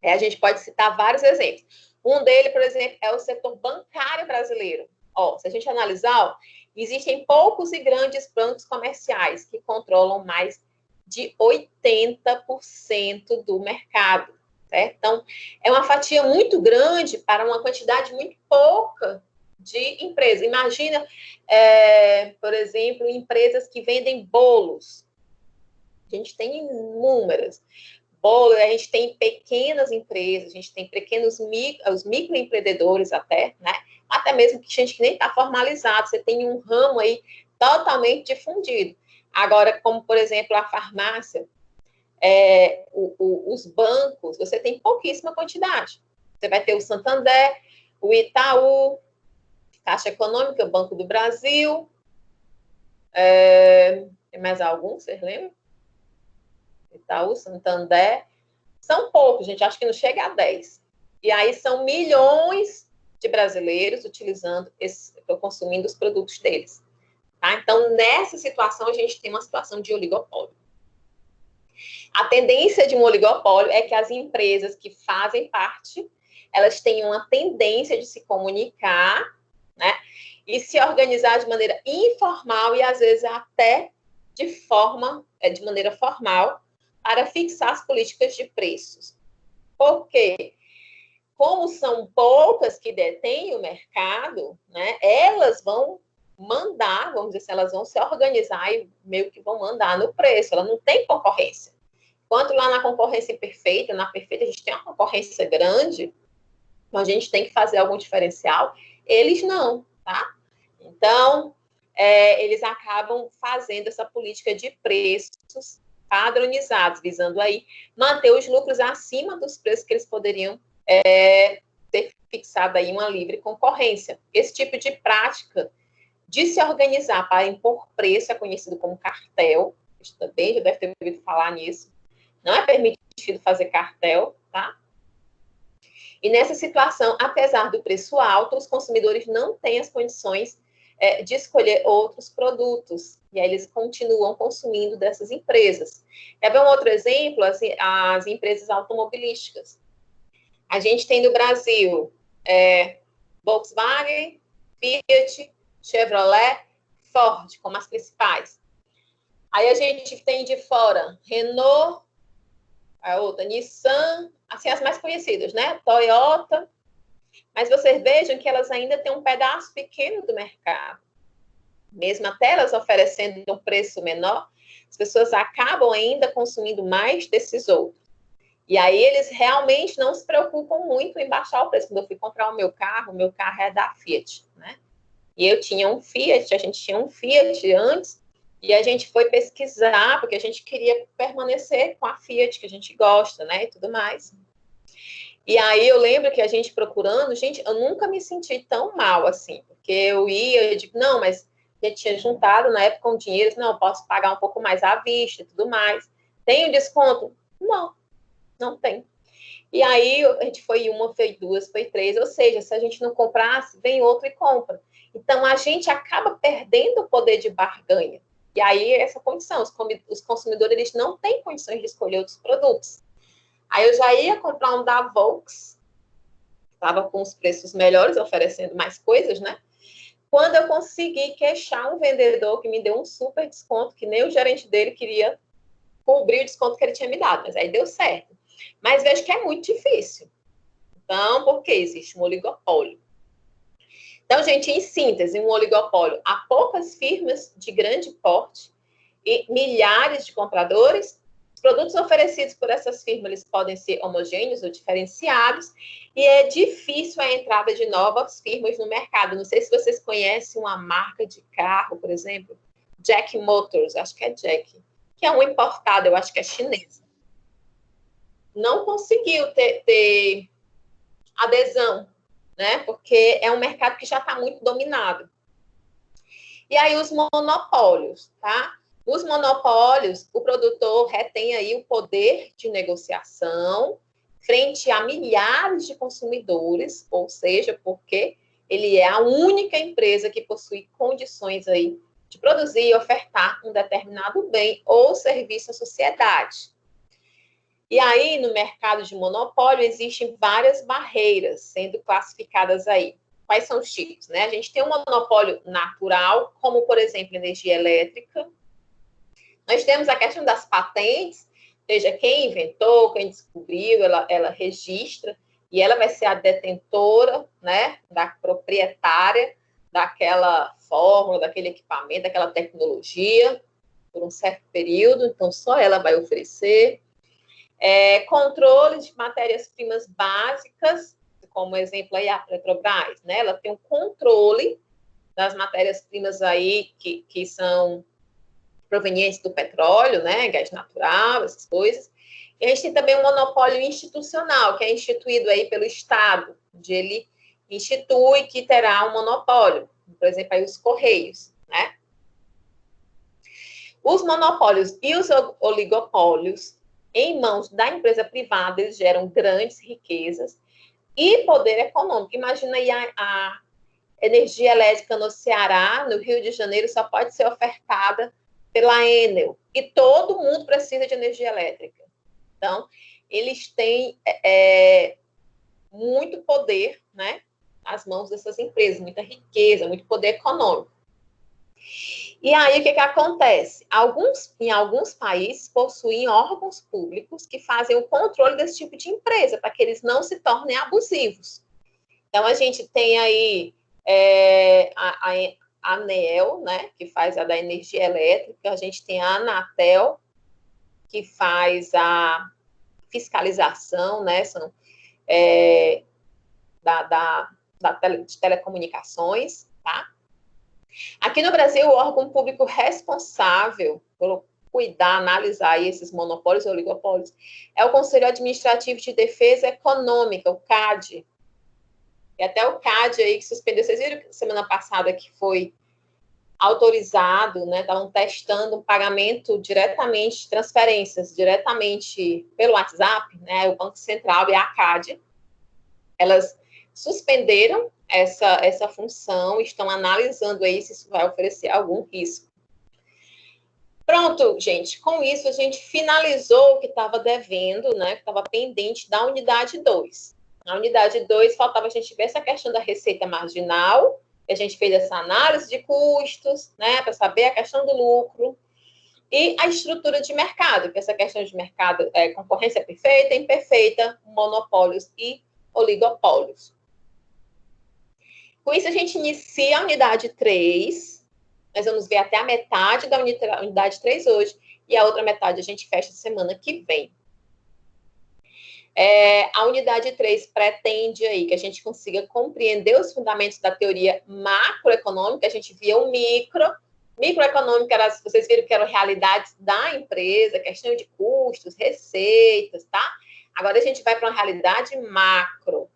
A gente pode citar vários exemplos. Um deles, por exemplo, é o setor bancário brasileiro. Se a gente analisar, existem poucos e grandes bancos comerciais que controlam mais de 80% do mercado. Certo? Então, é uma fatia muito grande para uma quantidade muito pouca de empresas. Imagina, por exemplo, empresas que vendem bolos. A gente tem inúmeras. A gente tem pequenas empresas, a gente tem os microempreendedores até, né? Até mesmo que gente que nem está formalizado, você tem um ramo aí totalmente difundido. Agora, como, por exemplo, a farmácia, os bancos, você tem pouquíssima quantidade. Você vai ter o Santander, o Itaú, Caixa Econômica, Banco do Brasil. Tem mais algum, vocês lembram? Itaú, Santander. São poucos, gente, acho que não chega a 10. E aí são milhões de brasileiros consumindo os produtos deles. Tá? Então, nessa situação, a gente tem uma situação de oligopólio. A tendência de um oligopólio é que as empresas que fazem parte, elas têm uma tendência de se comunicar, né, e se organizar de maneira informal e, às vezes, até de maneira formal, para fixar as políticas de preços. Por quê? Como são poucas que detêm o mercado, né, elas vão mandar, vamos dizer assim, elas vão se organizar e meio que vão mandar no preço, ela não tem concorrência. Enquanto lá na concorrência perfeita, na perfeita a gente tem uma concorrência grande, então a gente tem que fazer algum diferencial, eles não, tá? Então, eles acabam fazendo essa política de preços padronizados, visando aí manter os lucros acima dos preços que eles poderiam ter fixado aí uma livre concorrência. Esse tipo de prática de se organizar para impor preço é conhecido como cartel. Você também já deve ter ouvido falar nisso. Não é permitido fazer cartel, tá? E nessa situação, apesar do preço alto, os consumidores não têm as condições de escolher outros produtos. E aí eles continuam consumindo dessas empresas. Quer ver um outro exemplo? As empresas automobilísticas. A gente tem no Brasil Volkswagen, Fiat, Chevrolet, Ford, como as principais. Aí a gente tem de fora Renault, a outra Nissan, assim as mais conhecidas, né? Toyota. Mas vocês vejam que elas ainda têm um pedaço pequeno do mercado. Mesmo até elas oferecendo um preço menor, as pessoas acabam ainda consumindo mais desses outros. E aí eles realmente não se preocupam muito em baixar o preço. Quando eu fui comprar o meu carro é da Fiat, né? E eu tinha um Fiat, a gente tinha um Fiat antes, e a gente foi pesquisar, porque a gente queria permanecer com a Fiat, que a gente gosta, né, e tudo mais. E aí eu lembro que a gente procurando, gente, eu nunca me senti tão mal assim, porque eu digo, não, mas a gente tinha juntado na época um dinheiro, não, eu posso pagar um pouco mais à vista e tudo mais. Tem um desconto? Não tem. E aí a gente foi uma, foi duas, foi três, ou seja, se a gente não comprasse, vem outro e compra. Então a gente acaba perdendo o poder de barganha. E aí essa condição, os consumidores eles não têm condições de escolher outros produtos. Aí eu já ia comprar um da Volks, estava com os preços melhores, oferecendo mais coisas, né? Quando eu consegui queixar um vendedor que me deu um super desconto, que nem o gerente dele queria cobrir o desconto que ele tinha me dado, mas aí deu certo. Mas vejo que é muito difícil. Então, por que existe um oligopólio? Então, gente, em síntese, um oligopólio há poucas firmas de grande porte e milhares de compradores. Os produtos oferecidos por essas firmas eles podem ser homogêneos ou diferenciados e é difícil a entrada de novas firmas no mercado. Não sei se vocês conhecem uma marca de carro, por exemplo, Jack Motors, acho que é Jack, que é um importado, eu acho que é chinesa. Não conseguiu ter adesão, né? Porque é um mercado que já está muito dominado. E aí os monopólios, tá? Os monopólios, o produtor retém aí o poder de negociação frente a milhares de consumidores, ou seja, porque ele é a única empresa que possui condições aí de produzir e ofertar um determinado bem ou serviço à sociedade. E aí, no mercado de monopólio, existem várias barreiras sendo classificadas aí. Quais são os tipos, né? A gente tem um monopólio natural, como, por exemplo, energia elétrica. Nós temos a questão das patentes, ou seja, quem inventou, quem descobriu, ela registra, e ela vai ser a detentora, né, da proprietária daquela fórmula, daquele equipamento, daquela tecnologia, por um certo período, então só ela vai oferecer. Controle de matérias-primas básicas, como exemplo aí a Petrobras, né? Ela tem um controle das matérias-primas aí que são provenientes do petróleo, né, gás natural, essas coisas. E a gente tem também um monopólio institucional, que é instituído aí pelo Estado, onde ele institui que terá um monopólio, por exemplo, aí os Correios, né? Os monopólios e os oligopólios em mãos da empresa privada, eles geram grandes riquezas e poder econômico. Imagina aí a energia elétrica no Ceará, no Rio de Janeiro, só pode ser ofertada pela Enel. E todo mundo precisa de energia elétrica. Então, eles têm muito poder, né, nas mãos dessas empresas, muita riqueza, muito poder econômico. E aí, o que acontece? Em alguns países, possuem órgãos públicos que fazem o controle desse tipo de empresa, para que eles não se tornem abusivos. Então, a gente tem aí a ANEEL, né, que faz a da energia elétrica, a gente tem a Anatel, que faz a fiscalização, né, são, de telecomunicações, tá? Aqui no Brasil, o órgão público responsável por cuidar, analisar esses monopólios e oligopólios é o Conselho Administrativo de Defesa Econômica, o CAD. E até o CAD aí que suspendeu, vocês viram semana passada que foi autorizado, né? Estavam testando um pagamento diretamente, transferências diretamente pelo WhatsApp, né? O Banco Central e a CAD, elas suspenderam essa função, estão analisando aí se isso vai oferecer algum risco. Pronto, gente, com isso a gente finalizou o que estava devendo, né? Que estava pendente da unidade 2. Na unidade 2, faltava a gente ver essa questão da receita marginal, a gente fez essa análise de custos, né, para saber a questão do lucro, e a estrutura de mercado, que essa questão de mercado é concorrência perfeita, imperfeita, monopólios e oligopólios. Com isso, a gente inicia a unidade 3, nós vamos ver até a metade da unidade 3 hoje, e a outra metade a gente fecha semana que vem. A unidade 3 pretende aí que a gente consiga compreender os fundamentos da teoria macroeconômica. A gente via o microeconômica, vocês viram que eram realidades da empresa, questão de custos, receitas, tá? Agora a gente vai para uma realidade macro.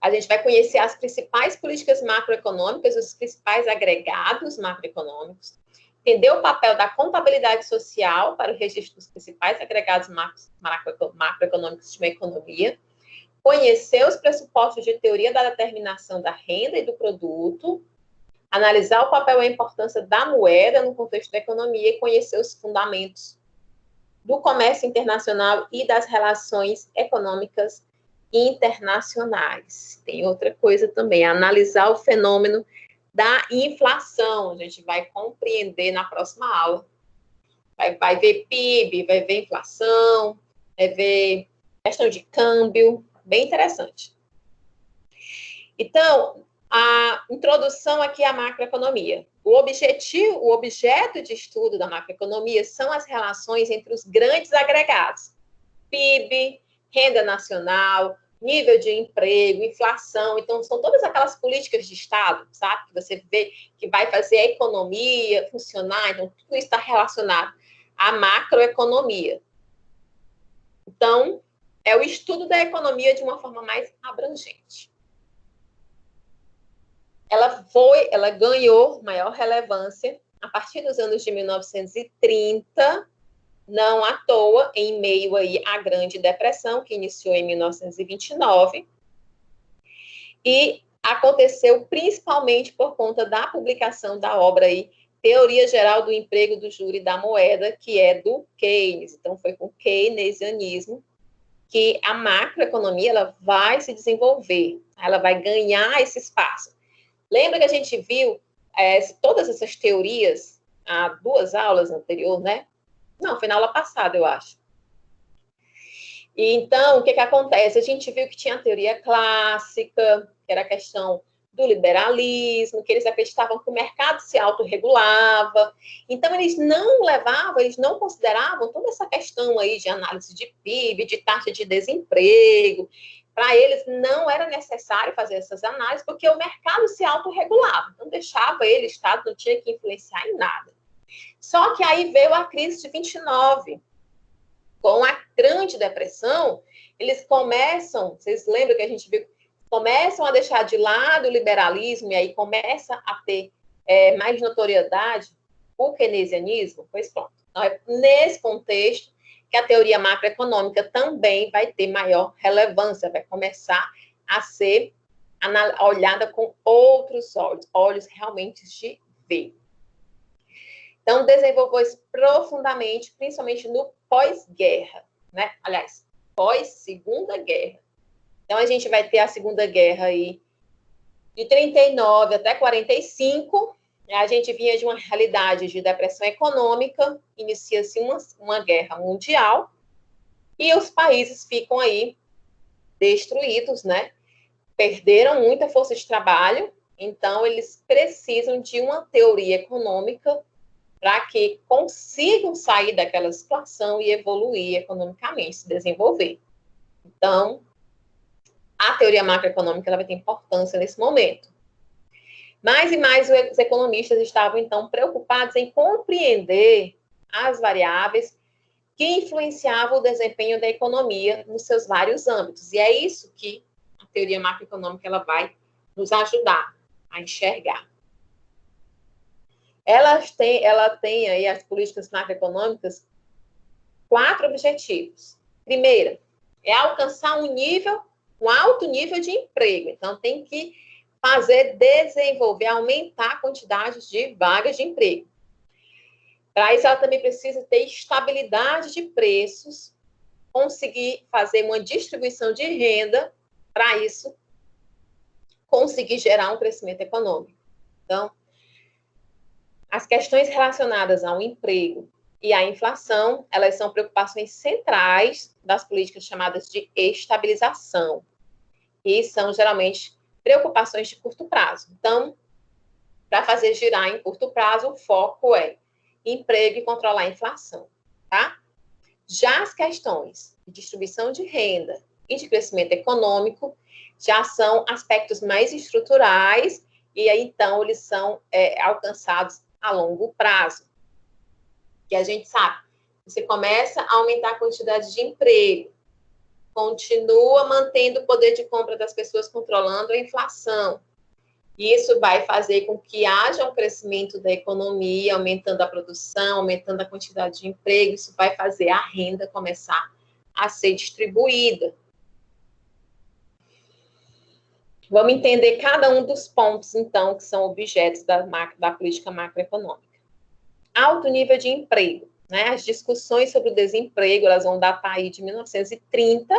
A gente vai conhecer as principais políticas macroeconômicas, os principais agregados macroeconômicos, entender o papel da contabilidade social para o registro dos principais agregados macroeconômicos de uma economia, conhecer os pressupostos de teoria da determinação da renda e do produto, analisar o papel e a importância da moeda no contexto da economia e conhecer os fundamentos do comércio internacional e das relações econômicas internacionais. Tem outra coisa também, analisar o fenômeno da inflação. A gente vai compreender na próxima aula. Vai ver PIB, vai ver inflação, vai ver questão de câmbio, bem interessante. Então, a introdução aqui à macroeconomia. O objeto de estudo da macroeconomia são as relações entre os grandes agregados. PIB, renda nacional, nível de emprego, inflação. Então, são todas aquelas políticas de Estado, sabe? Que você vê que vai fazer a economia funcionar. Então, tudo isso está relacionado à macroeconomia. Então, é o estudo da economia de uma forma mais abrangente. Ela ganhou maior relevância a partir dos anos de 1930, não à toa, em meio aí à Grande Depressão, que iniciou em 1929, e aconteceu principalmente por conta da publicação da obra aí, Teoria Geral do Emprego, do Juro e da Moeda, que é do Keynes. Então, foi com o keynesianismo que a macroeconomia ela vai se desenvolver, ela vai ganhar esse espaço. Lembra que a gente viu todas essas teorias há 2 aulas anteriores, né? Não, foi na aula passada, eu acho. E, então, o que acontece? A gente viu que tinha a teoria clássica, que era a questão do liberalismo, que eles acreditavam que o mercado se autorregulava. Então, eles não consideravam toda essa questão aí de análise de PIB, de taxa de desemprego, para eles não era necessário fazer essas análises, porque o mercado se autorregulava, então deixava ele, o Estado não tinha que influenciar em nada. Só que aí veio a crise de 29, com a Grande Depressão, eles começam, vocês lembram que a gente viu, começam a deixar de lado o liberalismo, e aí começa a ter mais notoriedade o keynesianismo? Pois pronto. Então, é nesse contexto que a teoria macroeconômica também vai ter maior relevância, vai começar a ser olhada com outros olhos, olhos realmente de ver. Então, desenvolveu-se profundamente, principalmente no pós-guerra, né? Aliás, pós-segunda guerra. Então, a gente vai ter a Segunda Guerra aí de 39 até 45. A gente vinha de uma realidade de depressão econômica, inicia-se uma guerra mundial e os países ficam aí destruídos, né? Perderam muita força de trabalho, então eles precisam de uma teoria econômica para que consigam sair daquela situação e evoluir economicamente, se desenvolver. Então, a teoria macroeconômica ela vai ter importância nesse momento. Mais e mais os economistas estavam, então, preocupados em compreender as variáveis que influenciavam o desempenho da economia nos seus vários âmbitos. E é isso que a teoria macroeconômica ela vai nos ajudar a enxergar. Ela tem aí as políticas macroeconômicas 4 objetivos. Primeiro, é alcançar um alto nível de emprego. Então, tem que desenvolver, aumentar a quantidade de vagas de emprego. Para isso, ela também precisa ter estabilidade de preços, conseguir fazer uma distribuição de renda, para isso, conseguir gerar um crescimento econômico. Então, as questões relacionadas ao emprego e à inflação, elas são preocupações centrais das políticas chamadas de estabilização, e são geralmente preocupações de curto prazo. Então, para fazer girar em curto prazo, o foco é emprego e controlar a inflação, tá? Já as questões de distribuição de renda e de crescimento econômico já são aspectos mais estruturais e aí, então, eles são alcançados a longo prazo. Que a gente sabe, você começa a aumentar a quantidade de emprego, continua mantendo o poder de compra das pessoas, controlando a inflação. Isso vai fazer com que haja um crescimento da economia, aumentando a produção, aumentando a quantidade de emprego. Isso vai fazer a renda começar a ser distribuída. Vamos entender cada um dos pontos, então, que são objetos da política macroeconômica. Alto nível de emprego, né? As discussões sobre o desemprego, elas vão datar aí de 1930,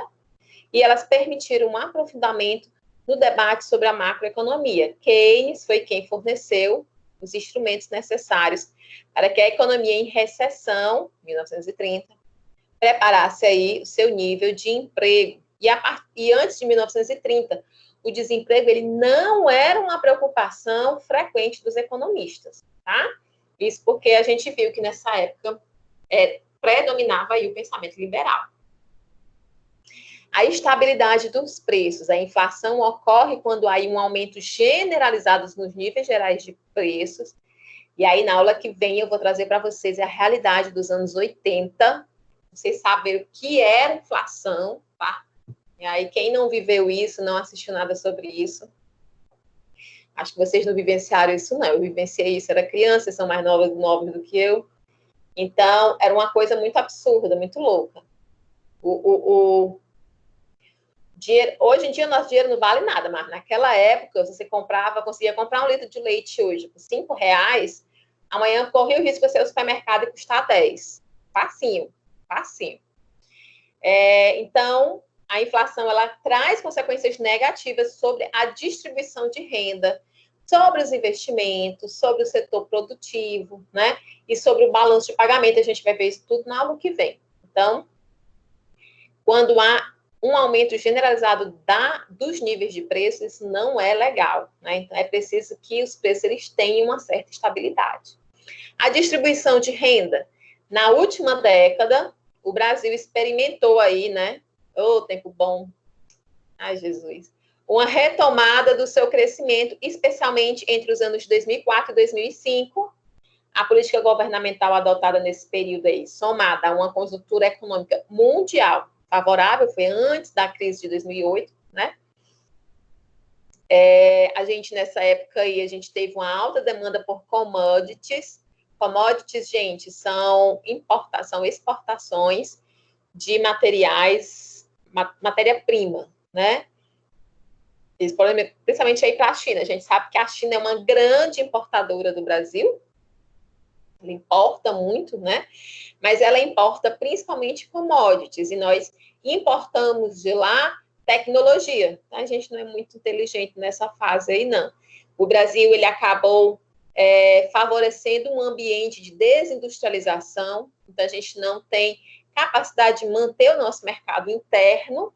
e elas permitiram um aprofundamento no debate sobre a macroeconomia. Keynes foi quem forneceu os instrumentos necessários para que a economia em recessão, 1930, preparasse aí o seu nível de emprego. E antes de 1930, o desemprego ele não era uma preocupação frequente dos economistas, tá? Isso porque a gente viu que nessa época predominava aí o pensamento liberal. A estabilidade dos preços, a inflação ocorre quando há um aumento generalizado nos níveis gerais de preços. E aí, na aula que vem, eu vou trazer para vocês a realidade dos anos 80. Vocês saberem o que era inflação, tá? E aí, quem não viveu isso, não assistiu nada sobre isso. Acho que vocês não vivenciaram isso, não. Eu vivenciei isso, era criança, vocês são mais novos do que eu. Então, era uma coisa muito absurda, muito louca. Dinheiro, hoje em dia, nosso dinheiro não vale nada, mas naquela época, se você conseguia comprar 1 litro de leite hoje por R$5, amanhã corria o risco de você ir ao supermercado e custar 10. Facinho, facinho. Então, a inflação, ela traz consequências negativas sobre a distribuição de renda, sobre os investimentos, sobre o setor produtivo, né? E sobre o balanço de pagamento. A gente vai ver isso tudo na aula que vem. Então, quando há um aumento generalizado dos níveis de preço, isso não é legal, né? Então, é preciso que os preços eles tenham uma certa estabilidade. A distribuição de renda. Na última década, o Brasil experimentou aí, né? Ô, tempo bom. Ai, Jesus. Uma retomada do seu crescimento, especialmente entre os anos 2004 e 2005. A política governamental adotada nesse período aí, somada a uma conjuntura econômica mundial favorável, foi antes da crise de 2008, né? A gente, nessa época aí, a gente teve uma alta demanda por commodities. Commodities, gente, são exportações de materiais, matéria-prima, né? Principalmente aí para a China. A gente sabe que a China é uma grande importadora do Brasil, ela importa muito, né? Mas ela importa principalmente commodities, e nós importamos de lá tecnologia. A gente não é muito inteligente nessa fase aí, não. O Brasil, ele acabou favorecendo um ambiente de desindustrialização, então a gente não tem capacidade de manter o nosso mercado interno,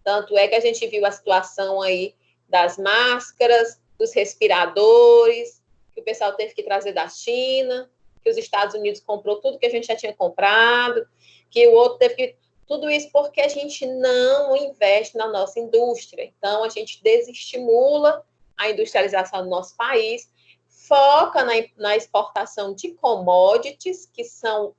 tanto é que a gente viu a situação aí das máscaras, dos respiradores, que o pessoal teve que trazer da China, que os Estados Unidos comprou tudo que a gente já tinha comprado, que o outro teve que... Tudo isso porque a gente não investe na nossa indústria. Então, a gente desestimula a industrialização do nosso país, foca na exportação de commodities, que são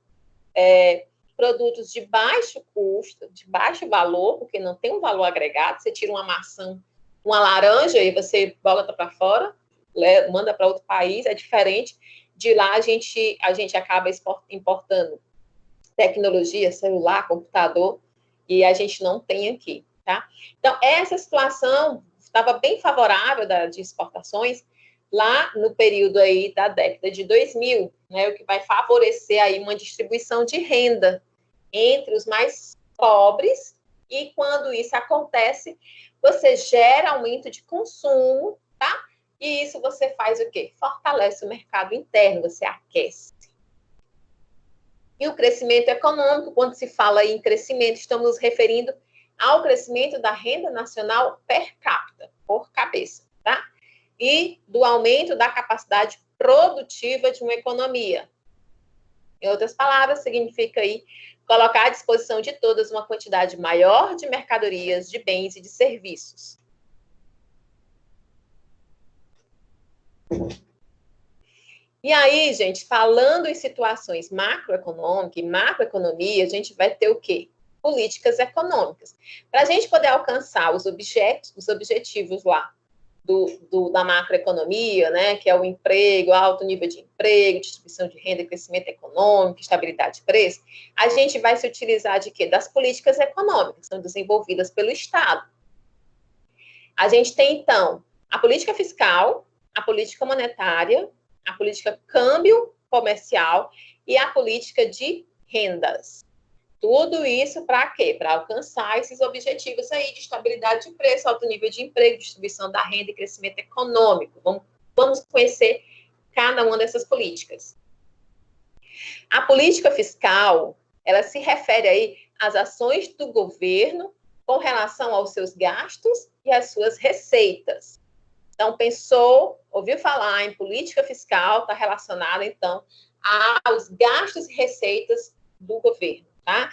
produtos de baixo custo, de baixo valor, porque não tem um valor agregado. Você tira uma maçã, uma laranja, e você bota para fora, manda para outro país, é diferente. De lá, a gente acaba importando tecnologia, celular, computador, e a gente não tem aqui, tá? Então, essa situação estava bem favorável de exportações lá no período aí da década de 2000, né, o que vai favorecer aí uma distribuição de renda entre os mais pobres, e quando isso acontece, você gera aumento de consumo, tá? E isso você faz o quê? Fortalece o mercado interno, você aquece. E o crescimento econômico, quando se fala em crescimento, estamos nos referindo ao crescimento da renda nacional per capita, por cabeça, tá? E do aumento da capacidade produtiva de uma economia. Em outras palavras, significa aí colocar à disposição de todas uma quantidade maior de mercadorias, de bens e de serviços. E aí, gente, falando em situações macroeconômicas e macroeconomia, a gente vai ter o quê? Políticas econômicas. Para a gente poder alcançar os objetivos lá da macroeconomia, né, que é o emprego, alto nível de emprego, distribuição de renda, crescimento econômico, estabilidade de preço, a gente vai se utilizar de quê? Das políticas econômicas, que são desenvolvidas pelo Estado. A gente tem, então, a política fiscal, a política monetária, a política câmbio comercial e a política de rendas. Tudo isso para quê? Para alcançar esses objetivos aí de estabilidade de preço, alto nível de emprego, distribuição da renda e crescimento econômico. Vamos conhecer cada uma dessas políticas. A política fiscal, ela se refere aí às ações do governo com relação aos seus gastos e às suas receitas. Então, ouviu falar em política fiscal, está relacionado, então, aos gastos e receitas do governo, tá?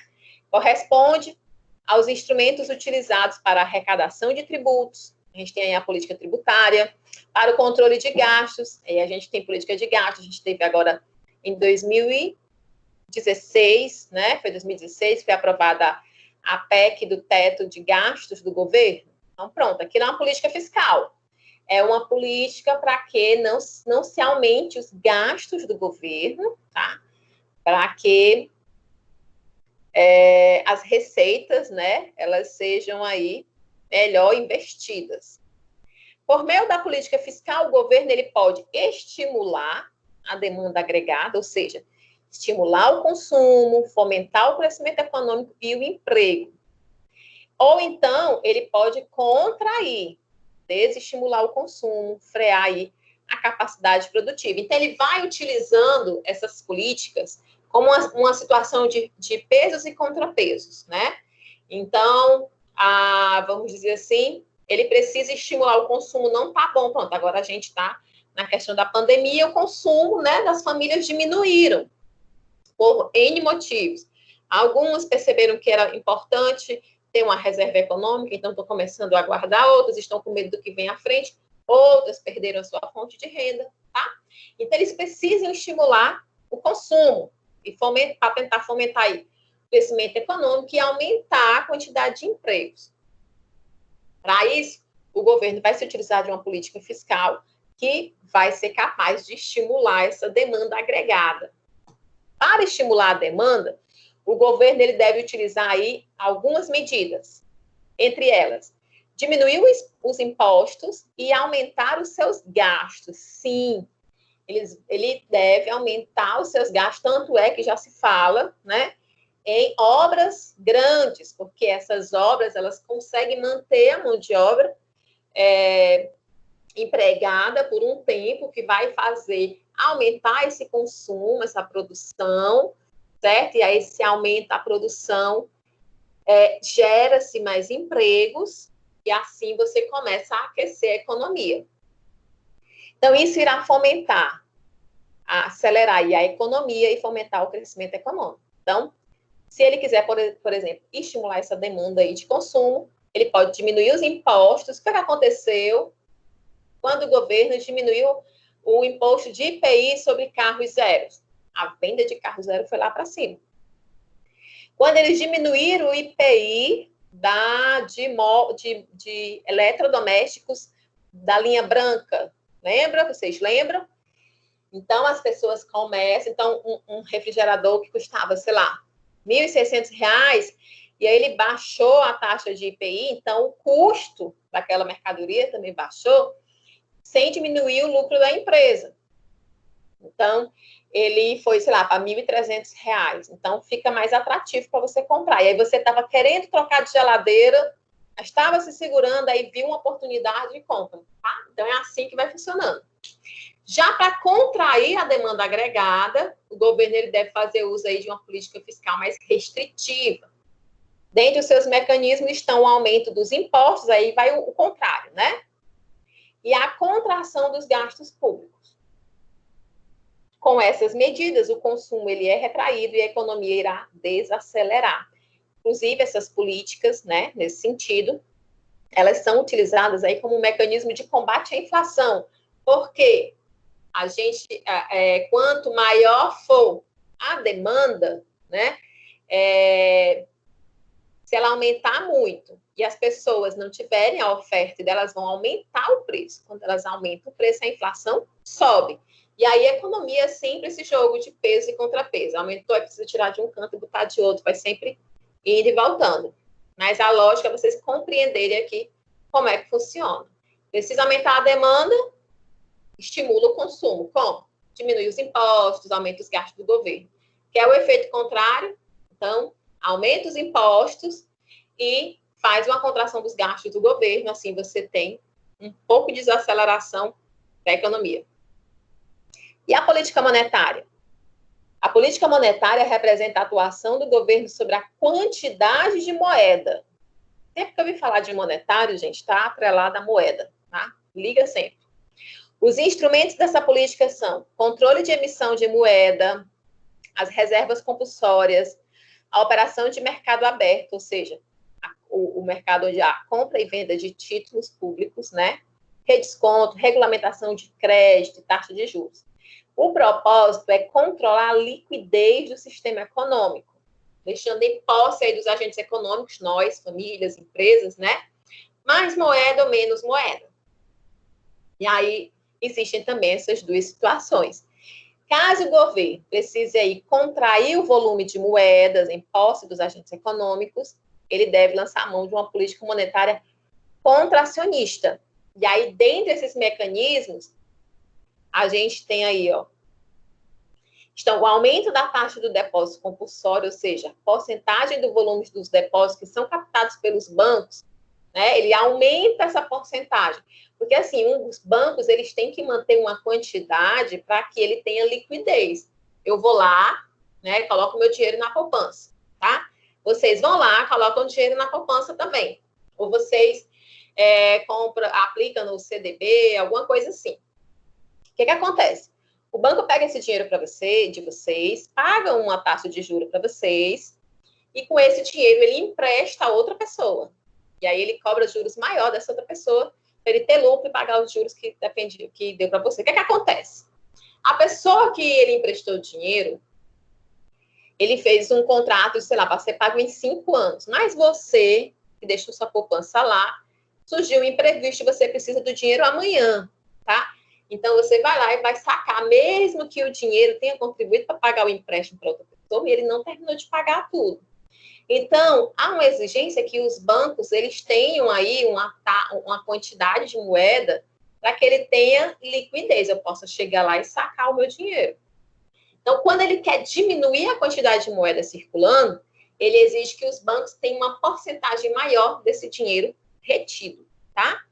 Corresponde aos instrumentos utilizados para a arrecadação de tributos. A gente tem aí a política tributária, para o controle de gastos, aí a gente tem política de gastos, a gente teve agora em 2016, né? Foi 2016 que foi aprovada a PEC do teto de gastos do governo. Então, pronto, aqui é uma política fiscal. É uma política para que não se aumente os gastos do governo, tá? Para que as receitas, né, elas sejam aí melhor investidas. Por meio da política fiscal, o governo ele pode estimular a demanda agregada, ou seja, estimular o consumo, fomentar o crescimento econômico e o emprego. Ou então, ele pode contrair, desestimular o consumo, frear aí a capacidade produtiva. Então, ele vai utilizando essas políticas como uma situação de pesos e contrapesos, né? Então, vamos dizer assim, ele precisa estimular o consumo, não tá bom, pronto, agora a gente está na questão da pandemia, o consumo, né, das famílias diminuíram por N motivos. Algumas perceberam que era importante têm uma reserva econômica, então estão começando a guardar, outras estão com medo do que vem à frente, outras perderam a sua fonte de renda, tá? Então, eles precisam estimular o consumo e para tentar fomentar aí o crescimento econômico e aumentar a quantidade de empregos. Para isso, o governo vai se utilizar de uma política fiscal que vai ser capaz de estimular essa demanda agregada. Para estimular a demanda, o governo ele deve utilizar aí algumas medidas, entre elas, diminuir os impostos e aumentar os seus gastos. Sim, ele deve aumentar os seus gastos, tanto é que já se fala, né, em obras grandes, porque essas obras, elas conseguem manter a mão de obra empregada por um tempo, que vai fazer aumentar esse consumo, essa produção, certo? E aí, se aumenta a produção, gera-se mais empregos, e assim você começa a aquecer a economia. Então, isso irá fomentar, acelerar aí a economia e fomentar o crescimento econômico. Então, se ele quiser, por exemplo, estimular essa demanda aí de consumo, ele pode diminuir os impostos. O que aconteceu quando o governo diminuiu o imposto de IPI sobre carros zeros? A venda de carro zero foi lá para cima. Quando eles diminuíram o IPI de eletrodomésticos da linha branca, lembra? Vocês lembram? Então, as pessoas começam... Então, um refrigerador que custava, sei lá, R$ 1.600, e aí ele baixou a taxa de IPI, então o custo daquela mercadoria também baixou, sem diminuir o lucro da empresa. Então, ele foi, sei lá, para R$ 1.300. Então, fica mais atrativo para você comprar. E aí você estava querendo trocar de geladeira, estava se segurando, aí viu uma oportunidade de compra. Tá? Então, é assim que vai funcionando. Já para contrair a demanda agregada, o governo ele deve fazer uso aí de uma política fiscal mais restritiva. Dentre os seus mecanismos estão o aumento dos impostos, aí vai o contrário, né? E a contração dos gastos públicos. Com essas medidas, o consumo ele é retraído e a economia irá desacelerar. Inclusive, essas políticas, né, nesse sentido, elas são utilizadas aí como um mecanismo de combate à inflação. Por quê? A gente, quanto maior for a demanda, né, se ela aumentar muito e as pessoas não tiverem a oferta, elas vão aumentar o preço. Quando elas aumentam o preço, a inflação sobe. E aí a economia é sempre esse jogo de peso e contrapeso. Aumentou, é preciso tirar de um canto e botar de outro, vai sempre indo e voltando. Mas a lógica é vocês compreenderem aqui como é que funciona. Precisa aumentar a demanda, estimula o consumo. Como? Diminui os impostos, aumenta os gastos do governo. Quer o efeito contrário? Então, aumenta os impostos e faz uma contração dos gastos do governo, assim você tem um pouco de desaceleração da economia. E a política monetária? A política monetária representa a atuação do governo sobre a quantidade de moeda. Sempre que eu ouvi falar de monetário, gente, está atrelado à moeda, tá? Liga sempre. Os instrumentos dessa política são controle de emissão de moeda, as reservas compulsórias, a operação de mercado aberto, ou seja, o mercado onde há compra e venda de títulos públicos, né? Redesconto, regulamentação de crédito e taxa de juros. O propósito é controlar a liquidez do sistema econômico, deixando em posse aí dos agentes econômicos, nós, famílias, empresas, né? Mais moeda ou menos moeda. E aí, existem também essas duas situações. Caso o governo precise aí contrair o volume de moedas em posse dos agentes econômicos, ele deve lançar a mão de uma política monetária contracionista. E aí, dentre esses mecanismos, a gente tem aí, ó, então, o aumento da taxa do depósito compulsório, ou seja, a porcentagem do volume dos depósitos que são captados pelos bancos, né, ele aumenta essa porcentagem. Porque, assim, os bancos, eles têm que manter uma quantidade para que ele tenha liquidez. Eu vou lá, né, coloco meu dinheiro na poupança, tá? Vocês vão lá, colocam o dinheiro na poupança também. Ou vocês aplicam no CDB, alguma coisa assim. O que acontece? O banco pega esse dinheiro de vocês, paga uma taxa de juros para vocês, e com esse dinheiro ele empresta a outra pessoa. E aí ele cobra juros maior dessa outra pessoa, para ele ter lucro e pagar os juros que deu para você. O que acontece? A pessoa que ele emprestou dinheiro, ele fez um contrato, sei lá, para ser pago em 5 anos. Mas você, que deixou sua poupança lá, surgiu um imprevisto, você precisa do dinheiro amanhã, tá? Então, você vai lá e vai sacar, mesmo que o dinheiro tenha contribuído para pagar o empréstimo para outra pessoa, e ele não terminou de pagar tudo. Então, há uma exigência que os bancos, eles tenham aí uma quantidade de moeda para que ele tenha liquidez, eu possa chegar lá e sacar o meu dinheiro. Então, quando ele quer diminuir a quantidade de moeda circulando, ele exige que os bancos tenham uma porcentagem maior desse dinheiro retido, tá?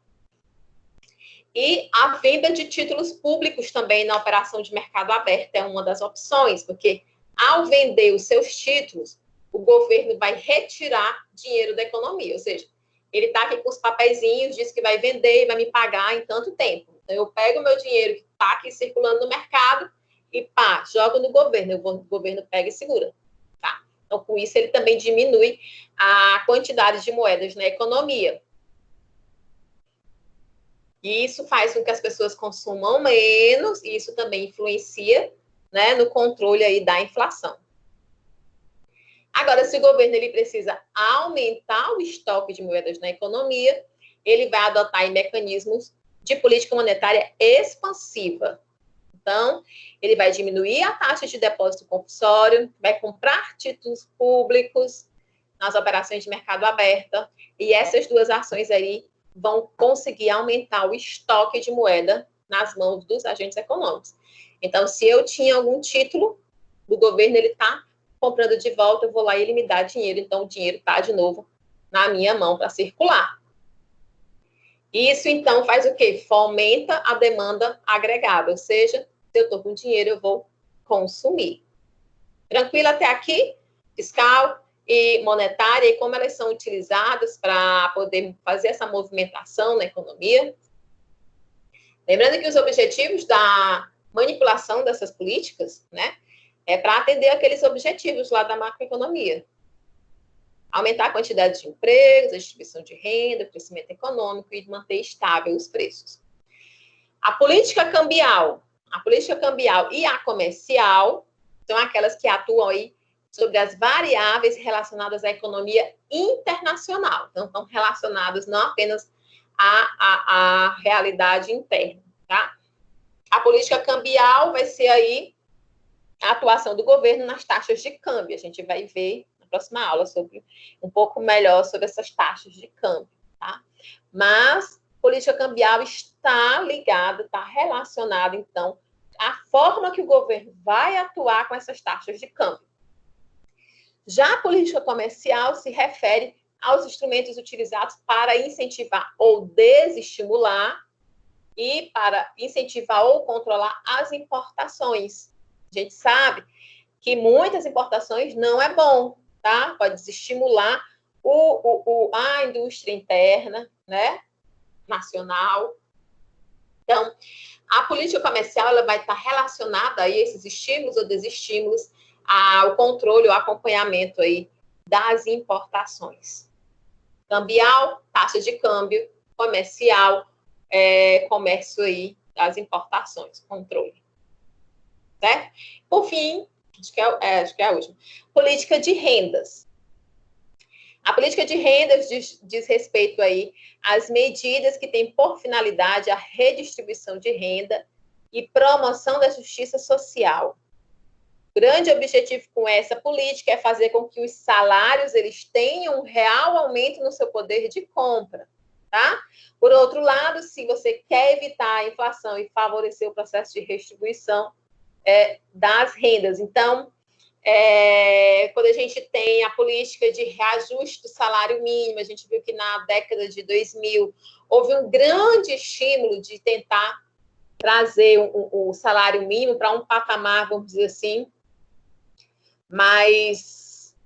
E a venda de títulos públicos também na operação de mercado aberto é uma das opções, porque ao vender os seus títulos, o governo vai retirar dinheiro da economia, ou seja, ele está aqui com os papeizinhos, diz que vai vender e vai me pagar em tanto tempo. Então, eu pego o meu dinheiro que está aqui circulando no mercado e pá, jogo no governo, o governo pega e segura. Tá? Então, com isso, ele também diminui a quantidade de moedas na economia. E isso faz com que as pessoas consumam menos, e isso também influencia, né, no controle aí da inflação. Agora, se o governo ele precisa aumentar o estoque de moedas na economia, ele vai adotar aí mecanismos de política monetária expansiva. Então, ele vai diminuir a taxa de depósito compulsório, vai comprar títulos públicos nas operações de mercado aberto, e essas duas ações aí vão conseguir aumentar o estoque de moeda nas mãos dos agentes econômicos. Então, se eu tinha algum título do governo, ele está comprando de volta, eu vou lá e ele me dá dinheiro, então o dinheiro está de novo na minha mão para circular. Isso, então, faz o quê? Fomenta a demanda agregada, ou seja, se eu estou com dinheiro, eu vou consumir. Tranquilo até aqui? Fiscal e monetária, e como elas são utilizadas para poder fazer essa movimentação na economia. Lembrando que os objetivos da manipulação dessas políticas, né, é para atender aqueles objetivos lá da macroeconomia. Aumentar a quantidade de empregos, a distribuição de renda, o crescimento econômico e manter estável os preços. A política cambial e a comercial são aquelas que atuam aí sobre as variáveis relacionadas à economia internacional. Então, estão relacionadas não apenas à realidade interna, tá? A política cambial vai ser aí a atuação do governo nas taxas de câmbio. A gente vai ver na próxima aula um pouco melhor sobre essas taxas de câmbio, tá? Mas política cambial está ligada, está relacionada, então, à forma que o governo vai atuar com essas taxas de câmbio. Já a política comercial se refere aos instrumentos utilizados para incentivar ou desestimular e para incentivar ou controlar as importações. A gente sabe que muitas importações não é bom, tá? Pode desestimular a indústria interna, né? Nacional. Então, a política comercial ela vai estar relacionada a esses estímulos ou desestímulos, ao controle, ao acompanhamento aí das importações. Cambial, taxa de câmbio, comercial, comércio aí das importações, controle. Certo? Por fim, acho que é a última, política de rendas. A política de rendas diz respeito aí às medidas que têm por finalidade a redistribuição de renda e promoção da justiça social. O grande objetivo com essa política é fazer com que os salários eles tenham um real aumento no seu poder de compra, tá? Por outro lado, se você quer evitar a inflação e favorecer o processo de redistribuição das rendas, então, quando a gente tem a política de reajuste do salário mínimo, a gente viu que na década de 2000 houve um grande estímulo de tentar trazer o salário mínimo para um patamar, vamos dizer assim, mais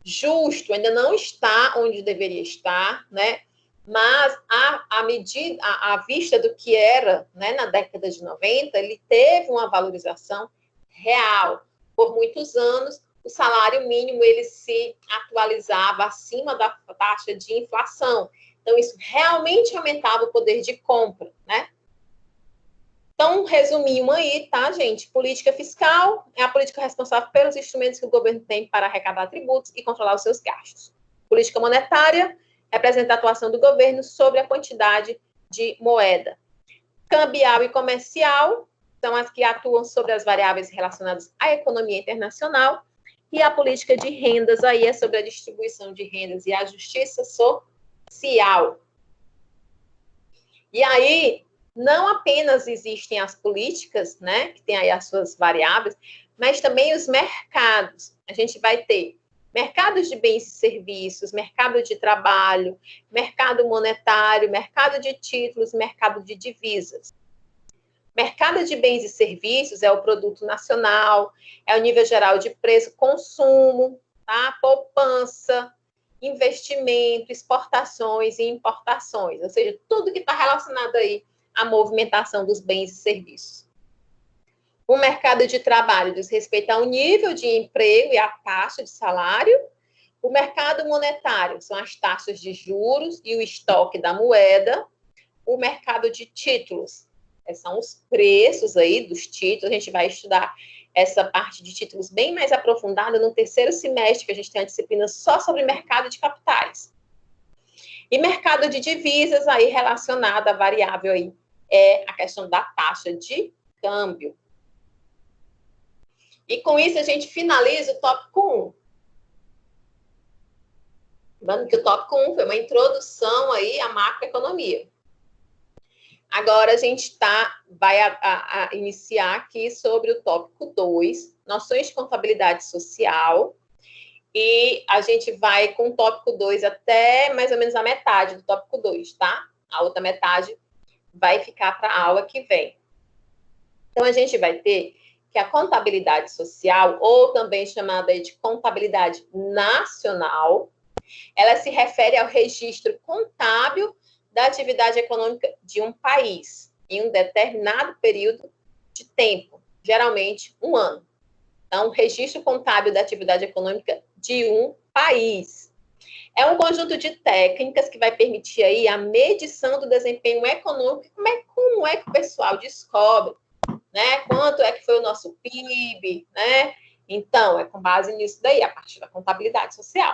justo, ainda não está onde deveria estar, né? Mas à vista do que era, né, na década de 90, ele teve uma valorização real. Por muitos anos, o salário mínimo ele se atualizava acima da taxa de inflação. Então, isso realmente aumentava o poder de compra, né? Então, resumindo aí, tá, gente? Política fiscal é a política responsável pelos instrumentos que o governo tem para arrecadar tributos e controlar os seus gastos. Política monetária representa a atuação do governo sobre a quantidade de moeda. Cambial e comercial são as que atuam sobre as variáveis relacionadas à economia internacional. E a política de rendas aí é sobre a distribuição de rendas e a justiça social. E aí, não apenas existem as políticas, né, que tem aí as suas variáveis, mas também os mercados. A gente vai ter mercados de bens e serviços, mercado de trabalho, mercado monetário, mercado de títulos, mercado de divisas. Mercado de bens e serviços é o produto nacional, é o nível geral de preço, consumo, tá? Poupança, investimento, exportações e importações, ou seja, tudo que está relacionado aí à movimentação dos bens e serviços. O mercado de trabalho diz respeito ao nível de emprego e à taxa de salário. O mercado monetário são as taxas de juros e o estoque da moeda. O mercado de títulos são os preços aí dos títulos. A gente vai estudar essa parte de títulos bem mais aprofundada no terceiro semestre, que a gente tem uma disciplina só sobre mercado de capitais. E mercado de divisas, aí relacionado à variável aí, é a questão da taxa de câmbio. E com isso a gente finaliza o tópico 1. Lembrando que o tópico 1 foi uma introdução aí à macroeconomia. Agora a gente vai iniciar aqui sobre o tópico 2, noções de contabilidade social. E a gente vai com o tópico 2 até mais ou menos a metade do tópico 2, tá? A outra metade vai ficar para a aula que vem. Então, a gente vai ter que a contabilidade social, ou também chamada de contabilidade nacional, ela se refere ao registro contábil da atividade econômica de um país em um determinado período de tempo, geralmente 1 ano. Então, registro contábil da atividade econômica de um país. É um conjunto de técnicas que vai permitir aí a medição do desempenho econômico. Como é que o pessoal descobre, né? Quanto é que foi o nosso PIB, né? Então, é com base nisso daí, a partir da contabilidade social.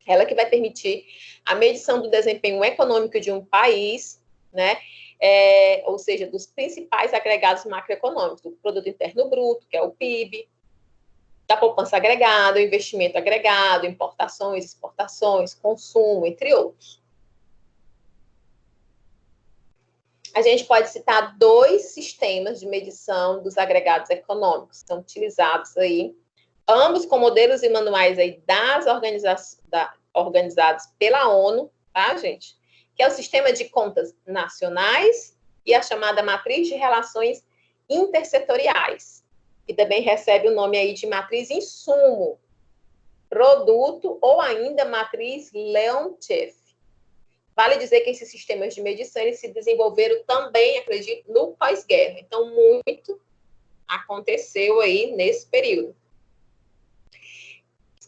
Ela que vai permitir a medição do desempenho econômico de um país, né? Ou seja, dos principais agregados macroeconômicos, do produto interno bruto, que é o PIB, da poupança agregada, o investimento agregado, importações, exportações, consumo, entre outros. A gente pode citar 2 sistemas de medição dos agregados econômicos, que são utilizados aí, ambos com modelos e manuais aí organizados pela ONU, tá, gente? Que é o sistema de contas nacionais e a chamada matriz de relações intersetoriais, que também recebe o nome aí de matriz insumo, produto ou ainda matriz Leontief. Vale dizer que esses sistemas de medição eles se desenvolveram também, acredito, no pós-guerra. Então, muito aconteceu aí nesse período.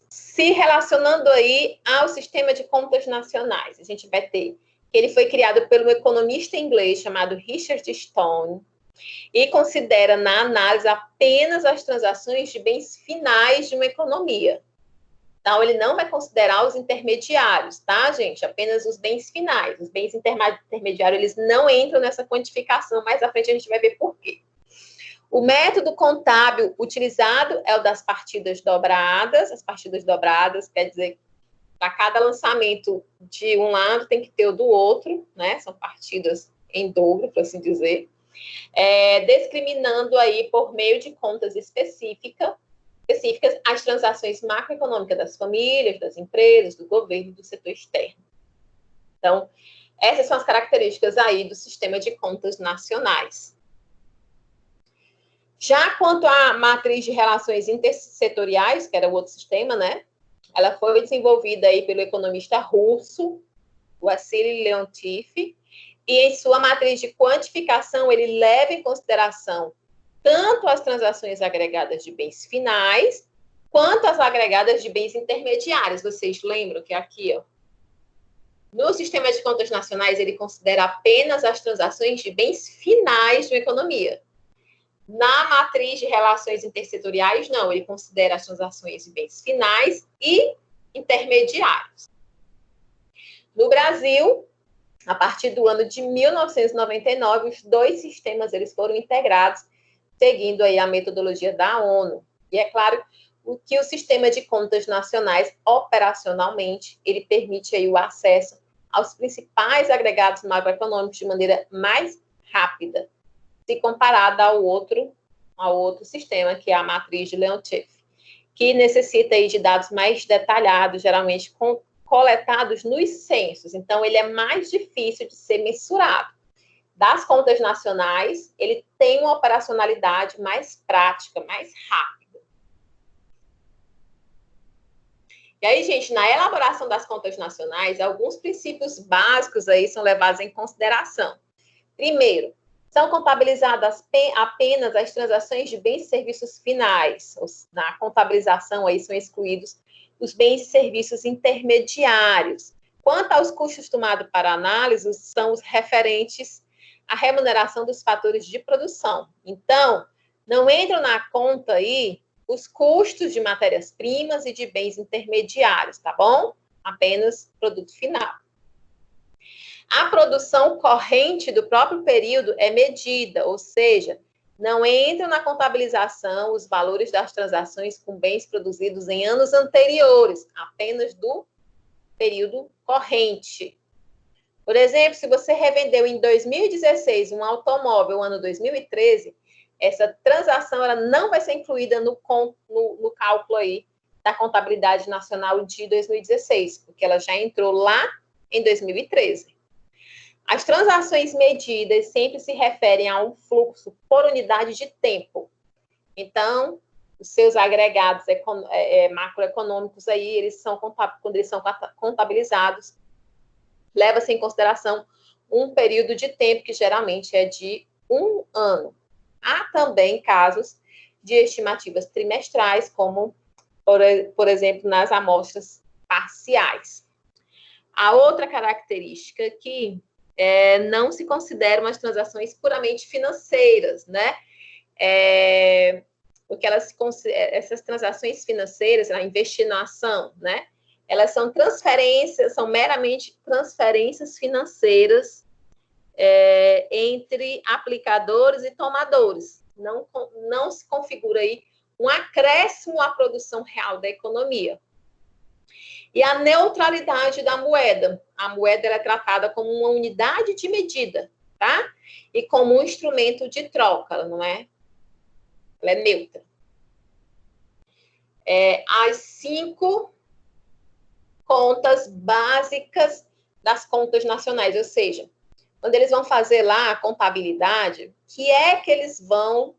Se relacionando aí ao sistema de contas nacionais, a gente vai ter que ele foi criado pelo economista inglês chamado Richard Stone e considera na análise apenas as transações de bens finais de uma economia. Então, ele não vai considerar os intermediários, tá, gente? Apenas os bens finais. Os bens intermediários, eles não entram nessa quantificação. Mais à frente a gente vai ver por quê. O método contábil utilizado é o das partidas dobradas. As partidas dobradas quer dizer para cada lançamento de um lado tem que ter o do outro, né? São partidas em dobro, por assim dizer. Discriminando aí por meio de contas específicas as transações macroeconômicas das famílias, das empresas, do governo e do setor externo. Então, essas são as características aí do sistema de contas nacionais. Já quanto à matriz de relações intersetoriais, que era o outro sistema, né? Ela foi desenvolvida aí pelo economista russo, Wassily Leontief, e em sua matriz de quantificação, ele leva em consideração tanto as transações agregadas de bens finais, quanto às agregadas de bens intermediários. Vocês lembram que aqui, ó, no sistema de contas nacionais, ele considera apenas as transações de bens finais de uma economia. Na matriz de relações intersetoriais, não, ele considera as transações de bens finais e intermediários. No Brasil, a partir do ano de 1999, os dois sistemas eles foram integrados, seguindo aí a metodologia da ONU. E é claro que o sistema de contas nacionais, operacionalmente, ele permite aí o acesso aos principais agregados macroeconômicos de maneira mais rápida, se comparada ao outro sistema, que é a matriz de Leontief, que necessita aí de dados mais detalhados, geralmente coletados nos censos. Então, ele é mais difícil de ser mensurado. Das contas nacionais, ele tem uma operacionalidade mais prática, mais rápida. E aí, gente, na elaboração das contas nacionais, alguns princípios básicos aí são levados em consideração. Primeiro, são contabilizadas apenas as transações de bens e serviços finais. Na contabilização aí são excluídos os bens e serviços intermediários. Quanto aos custos tomados para análise, são os referentes à remuneração dos fatores de produção. Então, não entram na conta aí os custos de matérias-primas e de bens intermediários, tá bom? Apenas produto final. A produção corrente do próprio período é medida, ou seja, não entram na contabilização os valores das transações com bens produzidos em anos anteriores, apenas do período corrente. Por exemplo, se você revendeu em 2016 um automóvel no ano 2013, essa transação ela não vai ser incluída no cálculo aí da contabilidade nacional de 2016, porque ela já entrou lá em 2013. As transações medidas sempre se referem a um fluxo por unidade de tempo. Então, os seus agregados macroeconômicos aí, quando eles são contabilizados, leva-se em consideração um período de tempo que geralmente é de 1 ano. Há também casos de estimativas trimestrais, como, por exemplo, nas amostras parciais. A outra característica aqui não se consideram as transações puramente financeiras, né? Porque essas transações financeiras, a investinação, né? Elas são meramente transferências financeiras entre aplicadores e tomadores. Não se configura aí um acréscimo à produção real da economia. E a neutralidade da moeda. A moeda é tratada como uma unidade de medida, tá? E como um instrumento de troca, ela não é? Ela é neutra. As 5 contas básicas das contas nacionais, ou seja, quando eles vão fazer lá a contabilidade, que é que eles vão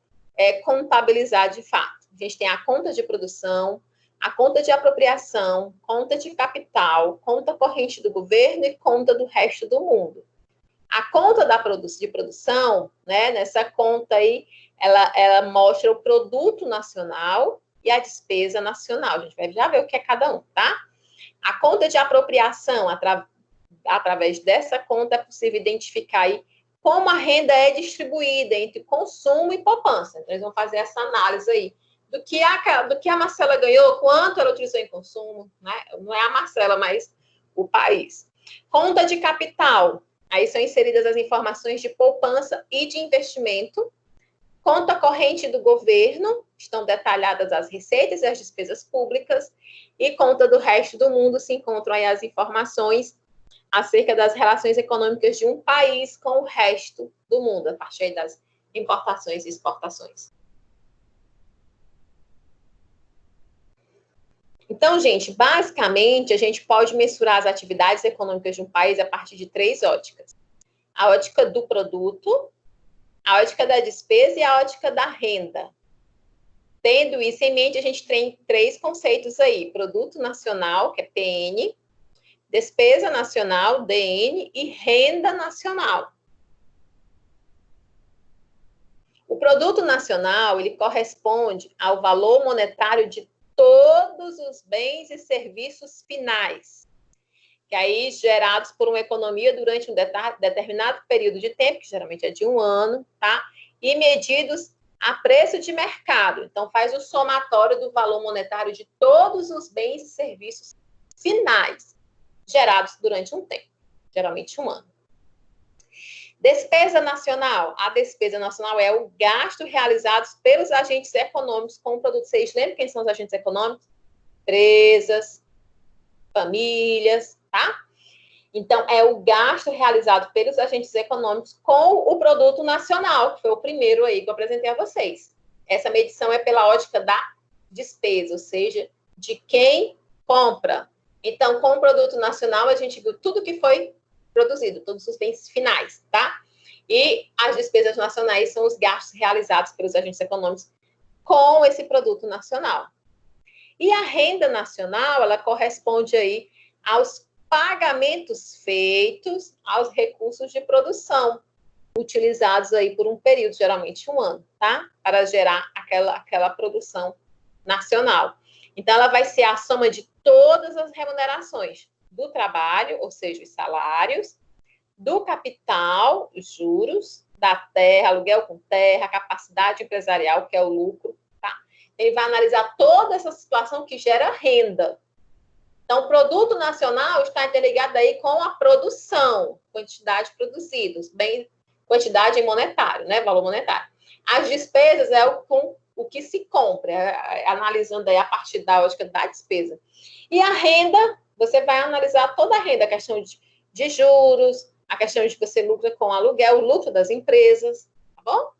contabilizar de fato? A gente tem a conta de produção, a conta de apropriação, conta de capital, conta corrente do governo e conta do resto do mundo. A conta de produção, né, nessa conta aí, ela mostra o produto nacional e a despesa nacional. A gente vai já ver o que é cada um, tá? A conta de apropriação, através dessa conta, é possível identificar aí como a renda é distribuída entre consumo e poupança. Então, eles vão fazer essa análise aí do que a Marcela ganhou, quanto ela utilizou em consumo, né? Não é a Marcela, mas o país. Conta de capital, aí são inseridas as informações de poupança e de investimento. Conta corrente do governo, estão detalhadas as receitas e as despesas públicas. E conta do resto do mundo, se encontram aí as informações acerca das relações econômicas de um país com o resto do mundo, a partir aí das importações e exportações. Então, gente, basicamente, a gente pode mensurar as atividades econômicas de um país a partir de 3 óticas. A ótica do produto, a ótica da despesa e a ótica da renda. Tendo isso em mente, a gente tem 3 conceitos aí: produto nacional, que é PN, despesa nacional, DN, e renda nacional. O produto nacional, ele corresponde ao valor monetário de todos os bens e serviços finais, que aí gerados por uma economia durante um determinado período de tempo, que geralmente é de 1 ano, tá? E medidos a preço de mercado. Então, faz o somatório do valor monetário de todos os bens e serviços finais gerados durante um tempo, geralmente 1 ano. Despesa nacional. A despesa nacional é o gasto realizado pelos agentes econômicos com o produto. Vocês lembram quem são os agentes econômicos? Empresas, famílias, tá? Então, é o gasto realizado pelos agentes econômicos com o produto nacional, que foi o primeiro aí que eu apresentei a vocês. Essa medição é pela ótica da despesa, ou seja, de quem compra. Então, com o produto nacional, a gente viu tudo que foi produzido, todos os bens finais, tá? E as despesas nacionais são os gastos realizados pelos agentes econômicos com esse produto nacional. E a renda nacional, ela corresponde aí aos pagamentos feitos aos recursos de produção, utilizados aí por um período, geralmente 1 ano, tá? Para gerar aquela produção nacional. Então, ela vai ser a soma de todas as remunerações do trabalho, ou seja, os salários, do capital, os juros, da terra, aluguel com terra, capacidade empresarial, que é o lucro, tá? Ele vai analisar toda essa situação que gera renda. Então, o produto nacional está interligado aí com a produção, quantidade produzida, bem, quantidade em monetário, né, valor monetário. As despesas é o que se compra, analisando aí a partir da lógica da despesa. E a renda, você vai analisar toda a renda, a questão de juros, a questão de que você lucra com aluguel, o lucro das empresas, tá bom?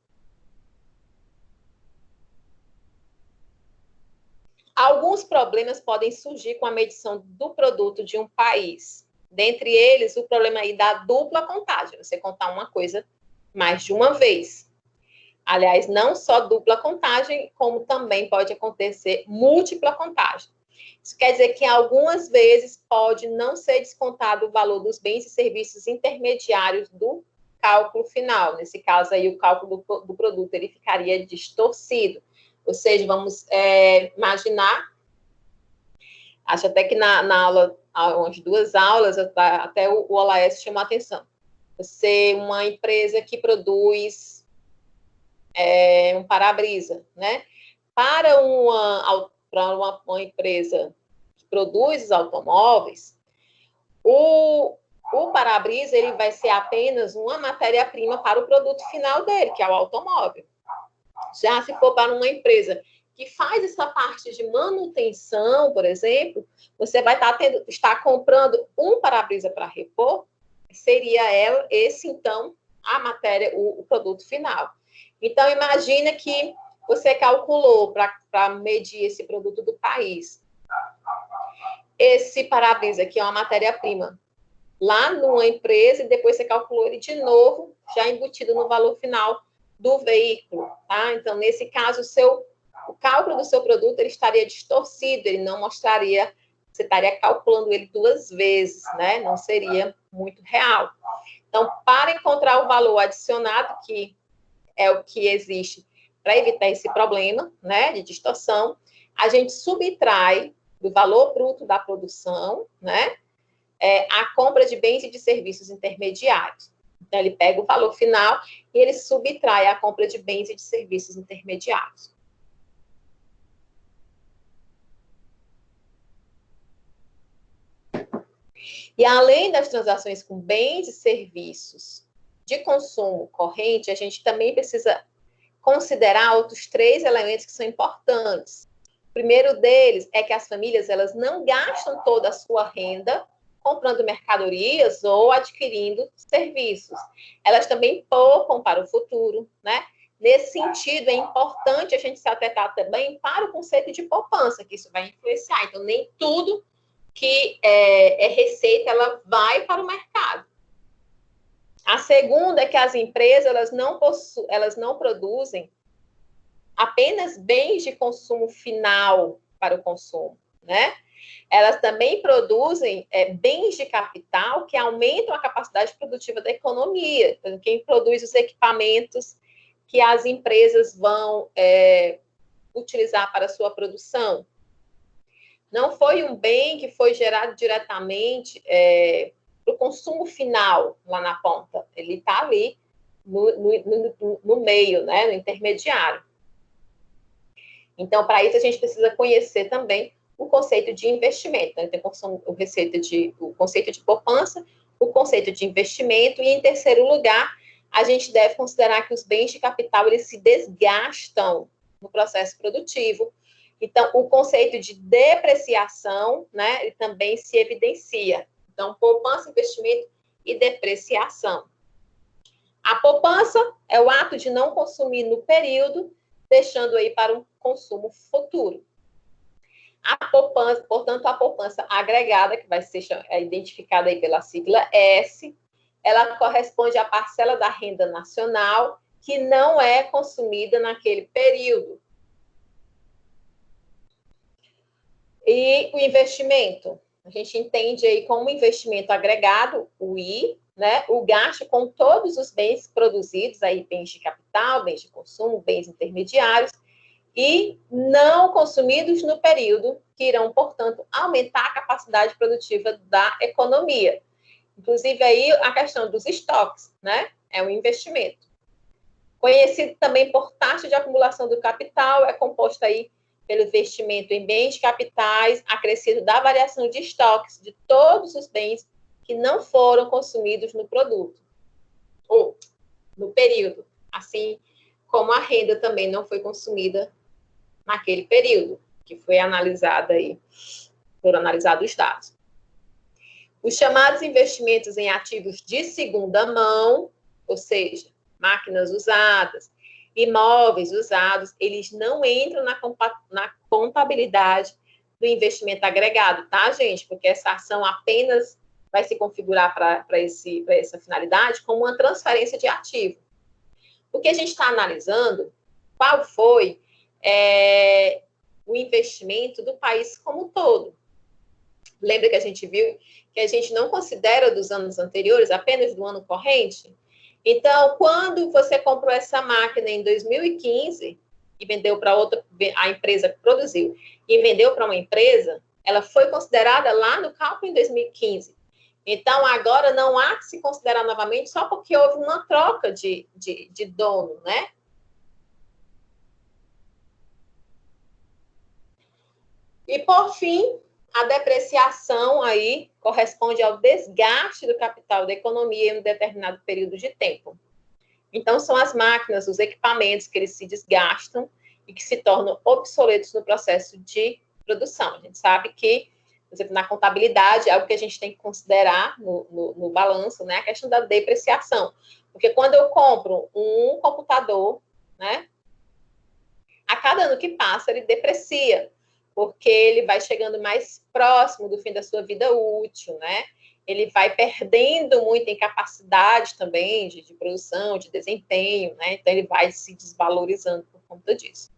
Alguns problemas podem surgir com a medição do produto de um país. Dentre eles, o problema aí da dupla contagem, você contar uma coisa mais de uma vez. Aliás, não só dupla contagem, como também pode acontecer múltipla contagem. Isso quer dizer que algumas vezes pode não ser descontado o valor dos bens e serviços intermediários do cálculo final. Nesse caso aí, o cálculo do produto ele ficaria distorcido. Ou seja, vamos imaginar, acho até que na aula, umas 2 aulas, até o Olaes chamou a atenção. Você, uma empresa que produz um para-brisa, né? Para uma empresa que produz os automóveis, o para-brisa ele vai ser apenas uma matéria-prima para o produto final dele, que é o automóvel. Já se for para uma empresa que faz essa parte de manutenção, por exemplo, você vai estar comprando um para-brisa para repor, seria esse, então, a matéria, o produto final. Então, imagina que você calculou para medir esse produto do país. Esse para-brisa aqui é uma matéria-prima lá numa empresa e depois você calculou ele de novo, já embutido no valor final do veículo, tá? Então, nesse caso, o cálculo do seu produto ele estaria distorcido, ele não mostraria, você estaria calculando ele 2 vezes, né? Não seria muito real. Então, para encontrar o valor adicionado, que é o que existe para evitar esse problema, né, de distorção, a gente subtrai do valor bruto da produção, né, a compra de bens e de serviços intermediários. Então, ele pega o valor final e ele subtrai a compra de bens e de serviços intermediários. E além das transações com bens e serviços de consumo corrente, a gente também precisa considerar outros 3 elementos que são importantes. O primeiro deles é que as famílias elas não gastam toda a sua renda comprando mercadorias ou adquirindo serviços. Elas também poupam para o futuro, né? Nesse sentido, é importante a gente se atentar também para o conceito de poupança, que isso vai influenciar. Então, nem tudo que é receita, ela vai para o mercado. A segunda é que as empresas, elas não produzem apenas bens de consumo final para o consumo, né? Elas também produzem bens de capital que aumentam a capacidade produtiva da economia. Então, quem produz os equipamentos que as empresas vão utilizar para a sua produção? Não foi um bem que foi gerado diretamente para o consumo final lá na ponta. Ele está ali no meio, né, no intermediário. Então, para isso, a gente precisa conhecer também o conceito de investimento. Né? Tem o conceito de poupança, o conceito de investimento, e, em terceiro lugar, a gente deve considerar que os bens de capital eles se desgastam no processo produtivo. Então, o conceito de depreciação, né, ele também se evidencia. Então, poupança, investimento e depreciação. A poupança é o ato de não consumir no período, deixando aí para um consumo futuro. A poupança, portanto, a poupança agregada, que vai ser identificada aí pela sigla S, ela corresponde à parcela da renda nacional que não é consumida naquele período. E o investimento? A gente entende aí como investimento agregado, o I, né, o gasto com todos os bens produzidos, aí bens de capital, bens de consumo, bens intermediários, e não consumidos no período, que irão, portanto, aumentar a capacidade produtiva da economia. Inclusive, aí, a questão dos estoques, né, é um investimento. Conhecido também por taxa de acumulação do capital, é composto aí pelo investimento em bens de capitais, acrescido da variação de estoques de todos os bens que não foram consumidos no produto, ou no período, assim como a renda também não foi consumida naquele período, que foi analisada aí, foram analisados os dados. Os chamados investimentos em ativos de segunda mão, ou seja, máquinas usadas, imóveis usados, eles não entram na contabilidade do investimento agregado, tá, gente? Porque essa ação apenas vai se configurar para essa finalidade como uma transferência de ativo. O que a gente está analisando, qual foi o investimento do país como um todo. Lembra que a gente viu que a gente não considera dos anos anteriores, apenas do ano corrente? Então, quando você comprou essa máquina em 2015 e vendeu para outra, a empresa que produziu, e vendeu para uma empresa, ela foi considerada lá no cálculo em 2015. Então, agora não há que se considerar novamente só porque houve uma troca de dono, né? E, por fim, a depreciação aí corresponde ao desgaste do capital da economia em um determinado período de tempo. Então, são as máquinas, os equipamentos que eles se desgastam e que se tornam obsoletos no processo de produção. A gente sabe que, por exemplo, na contabilidade, é algo que a gente tem que considerar no balanço, né? A questão da depreciação. Porque quando eu compro um computador, né? A cada ano que passa, ele deprecia, porque ele vai chegando mais próximo do fim da sua vida útil, né? Ele vai perdendo muito em capacidade também de produção, de desempenho, né? Então, ele vai se desvalorizando por conta disso.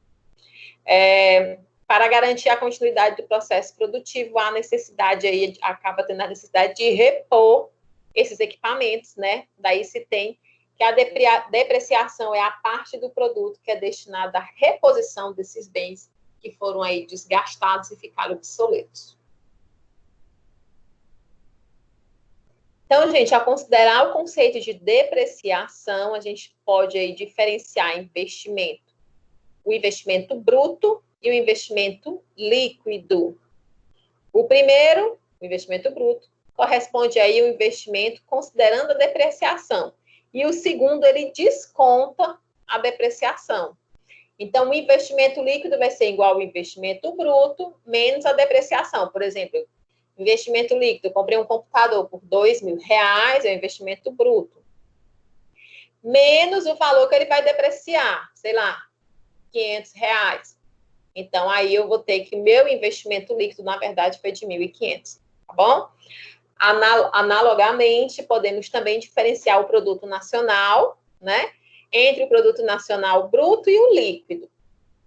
Para garantir a continuidade do processo produtivo, há necessidade aí, acaba tendo a necessidade de repor esses equipamentos, né? Daí se tem que a depreciação é a parte do produto que é destinada à reposição desses bens que foram aí desgastados e ficaram obsoletos. Então, gente, ao considerar o conceito de depreciação, a gente pode aí diferenciar investimento, o investimento bruto e o investimento líquido. O primeiro, o investimento bruto, corresponde aí ao investimento considerando a depreciação. E o segundo, ele desconta a depreciação. Então, o investimento líquido vai ser igual ao investimento bruto menos a depreciação. Por exemplo, investimento líquido, eu comprei um computador por R$2.000, é o investimento bruto. Menos o valor que ele vai depreciar, sei lá, R$500. Então, aí eu vou ter que meu investimento líquido, na verdade, foi de 1.500, tá bom? Analogamente, podemos também diferenciar o produto nacional, né? Entre o produto nacional bruto e o líquido.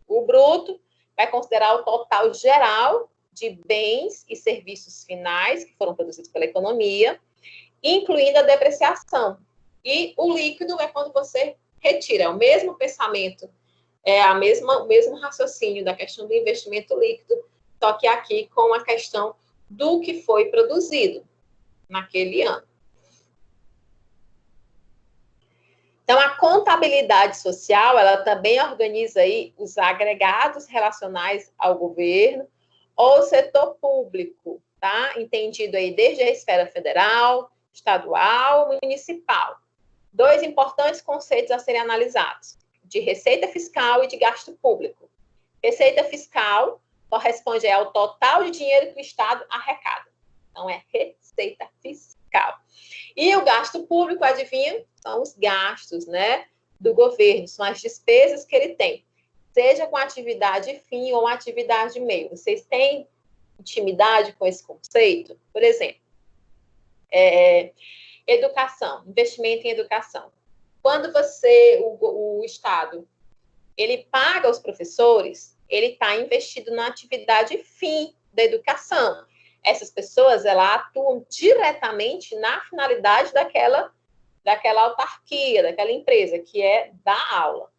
O bruto vai considerar o total geral de bens e serviços finais que foram produzidos pela economia, incluindo a depreciação. E o líquido é quando você retira, é o mesmo pensamento, o mesmo raciocínio da questão do investimento líquido, só que aqui com a questão do que foi produzido naquele ano. Então, a contabilidade social, ela também organiza aí os agregados relacionais ao governo ou setor público, tá? Entendido aí desde a esfera federal, estadual, municipal. Dois importantes conceitos a serem analisados, de receita fiscal e de gasto público. Receita fiscal corresponde ao total de dinheiro que o Estado arrecada. Então, é receita fiscal. E o gasto público, adivinha? São os gastos, né, do governo, são as despesas que ele tem, seja com atividade fim ou atividade meio. Vocês têm intimidade com esse conceito? Por exemplo, educação, investimento em educação. Quando o Estado, ele paga os professores, ele está investido na atividade fim da educação. Essas pessoas, elas atuam diretamente na finalidade daquela autarquia, daquela empresa, que é dar aula,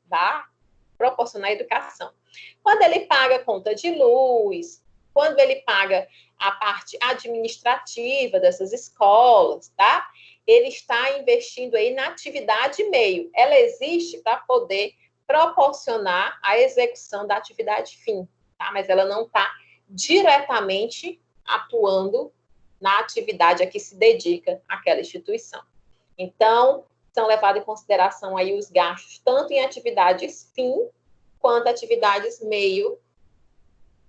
proporcionar educação. Quando ele paga a conta de luz, quando ele paga a parte administrativa dessas escolas, tá? Ele está investindo aí na atividade meio. Ela existe para poder proporcionar a execução da atividade fim, tá? Mas ela não está diretamente atuando na atividade a que se dedica aquela instituição. Então, são levados em consideração aí os gastos, tanto em atividades fim, quanto atividades meio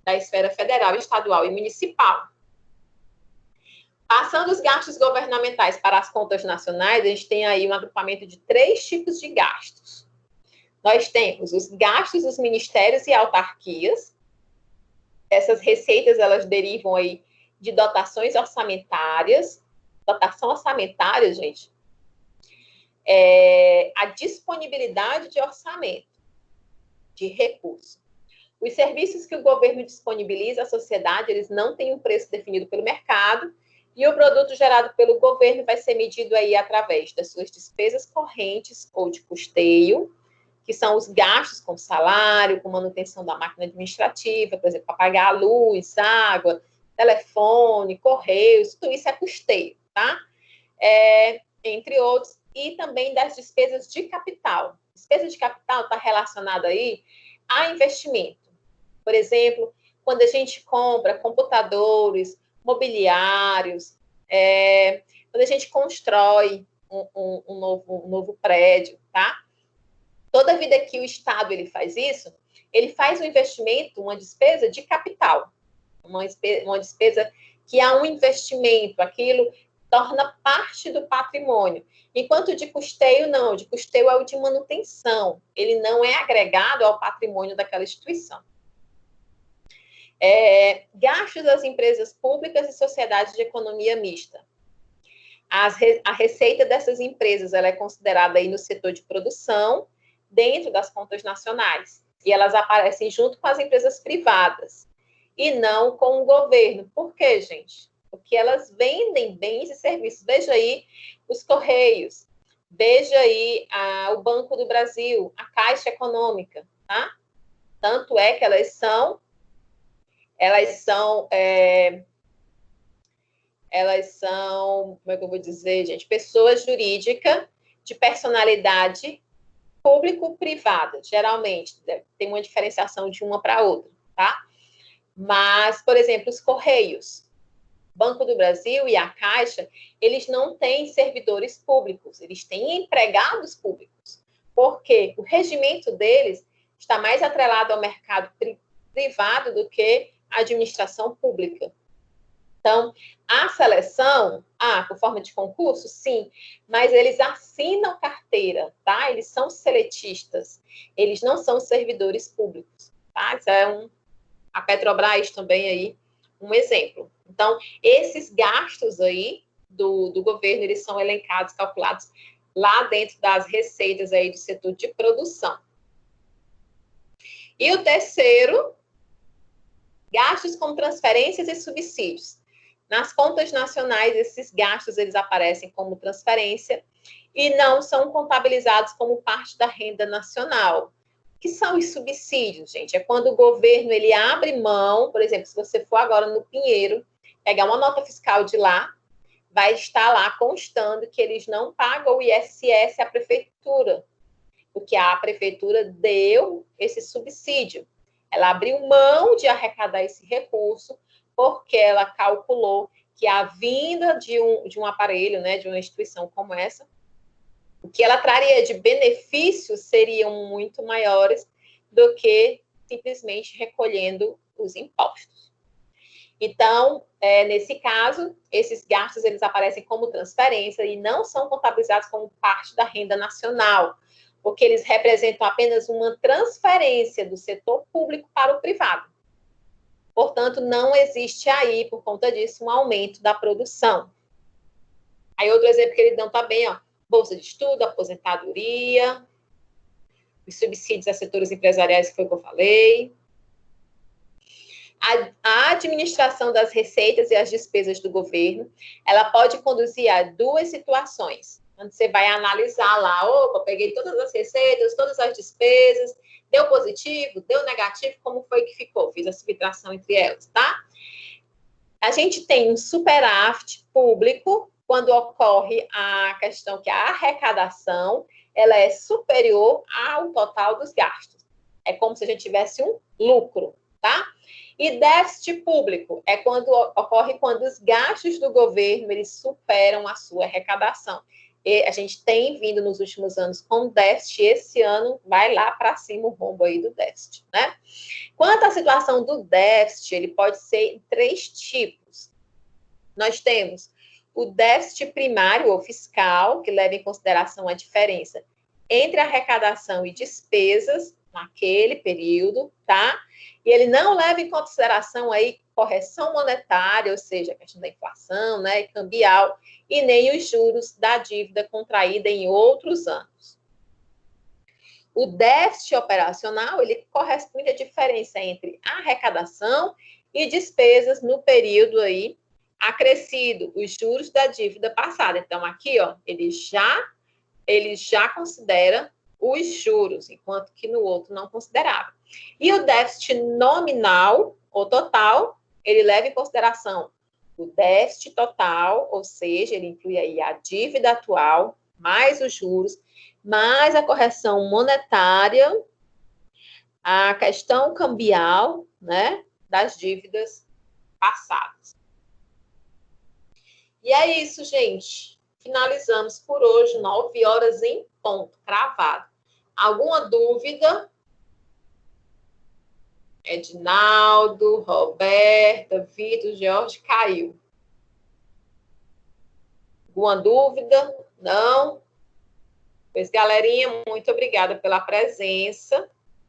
da esfera federal, estadual e municipal. Passando os gastos governamentais para as contas nacionais, a gente tem aí um agrupamento de 3 tipos de gastos. Nós temos os gastos dos ministérios e autarquias. Essas receitas, elas derivam aí de dotações orçamentárias. Dotação orçamentária, gente, é a disponibilidade de orçamento, de recurso. Os serviços que o governo disponibiliza à sociedade, eles não têm um preço definido pelo mercado, e o produto gerado pelo governo vai ser medido aí através das suas despesas correntes ou de custeio, que são os gastos com salário, com manutenção da máquina administrativa, por exemplo, para pagar a luz, água, telefone, correios, tudo isso é custeio, tá? Entre outros, e também das despesas de capital. Despesa de capital está relacionada aí a investimento. Por exemplo, quando a gente compra computadores, mobiliários, quando a gente constrói um novo prédio, tá? Toda vida que o Estado ele faz isso, ele faz um investimento, uma despesa de capital, uma despesa que há um investimento, aquilo torna parte do patrimônio. Enquanto de custeio, não. De custeio é o de manutenção. Ele não é agregado ao patrimônio daquela instituição. Gastos das empresas públicas e sociedades de economia mista. A receita dessas empresas ela é considerada aí no setor de produção, dentro das contas nacionais. E elas aparecem junto com as empresas privadas. E não com o governo. Por quê, gente? Porque elas vendem bens e serviços. Veja aí os Correios, veja aí o Banco do Brasil, a Caixa Econômica, tá? Tanto é que elas são como é que eu vou dizer, gente? Pessoas jurídicas de personalidade público-privada, geralmente. Tem uma diferenciação de uma para outra, tá? Mas, por exemplo, os Correios, Banco do Brasil e a Caixa, eles não têm servidores públicos, eles têm empregados públicos, porque o regimento deles está mais atrelado ao mercado privado do que à administração pública. Então, a seleção, por forma de concurso, sim, mas eles assinam carteira, tá? Eles são seletistas, eles não são servidores públicos, tá? Isso é a Petrobras também aí, um exemplo. Então, esses gastos aí do governo, eles são elencados, calculados lá dentro das receitas aí do setor de produção. E o terceiro, gastos com transferências e subsídios. Nas contas nacionais, esses gastos, eles aparecem como transferência e não são contabilizados como parte da renda nacional. O que são os subsídios, gente? É quando o governo ele abre mão, por exemplo, se você for agora no Pinheiro, pegar uma nota fiscal de lá, vai estar lá constando que eles não pagam o ISS à prefeitura, porque a prefeitura deu esse subsídio. Ela abriu mão de arrecadar esse recurso porque ela calculou que a vinda de um aparelho, né, de uma instituição como essa, o que ela traria de benefícios seriam muito maiores do que simplesmente recolhendo os impostos. Então, nesse caso, esses gastos eles aparecem como transferência e não são contabilizados como parte da renda nacional, porque eles representam apenas uma transferência do setor público para o privado. Portanto, não existe aí, por conta disso, um aumento da produção. Aí, outro exemplo que eles dão também, ó, bolsa de estudo, aposentadoria, os subsídios a setores empresariais, que foi o que eu falei. A administração das receitas e as despesas do governo, ela pode conduzir a duas situações. Quando você vai analisar lá, opa, peguei todas as receitas, todas as despesas, deu positivo, deu negativo, como foi que ficou? Fiz a subtração entre elas, tá? A gente tem um superávit público quando ocorre a questão que a arrecadação ela é superior ao total dos gastos. É como se a gente tivesse um lucro, tá? E déficit público é quando ocorre quando os gastos do governo eles superam a sua arrecadação. E a gente tem vindo nos últimos anos com déficit, e esse ano vai lá para cima o rombo aí do déficit, né? Quanto à situação do déficit, ele pode ser em 3 tipos. Nós temos o déficit primário ou fiscal, que leva em consideração a diferença entre arrecadação e despesas naquele período, tá? E ele não leva em consideração aí correção monetária, ou seja, a questão da inflação, né, cambial, e nem os juros da dívida contraída em outros anos. O déficit operacional, ele corresponde à diferença entre arrecadação e despesas no período aí acrescido, os juros da dívida passada. Então, aqui, ó, ele já considera os juros, enquanto que no outro não considerava. E o déficit nominal, ou total, ele leva em consideração o déficit total, ou seja, ele inclui aí a dívida atual, mais os juros, mais a correção monetária, a questão cambial, né, das dívidas passadas. E é isso, gente. Finalizamos por hoje, 9 horas em ponto, cravado. Alguma dúvida? Edinaldo, Roberta, Vitor, Jorge, caiu. Alguma dúvida? Não? Pois, galerinha, muito obrigada pela presença.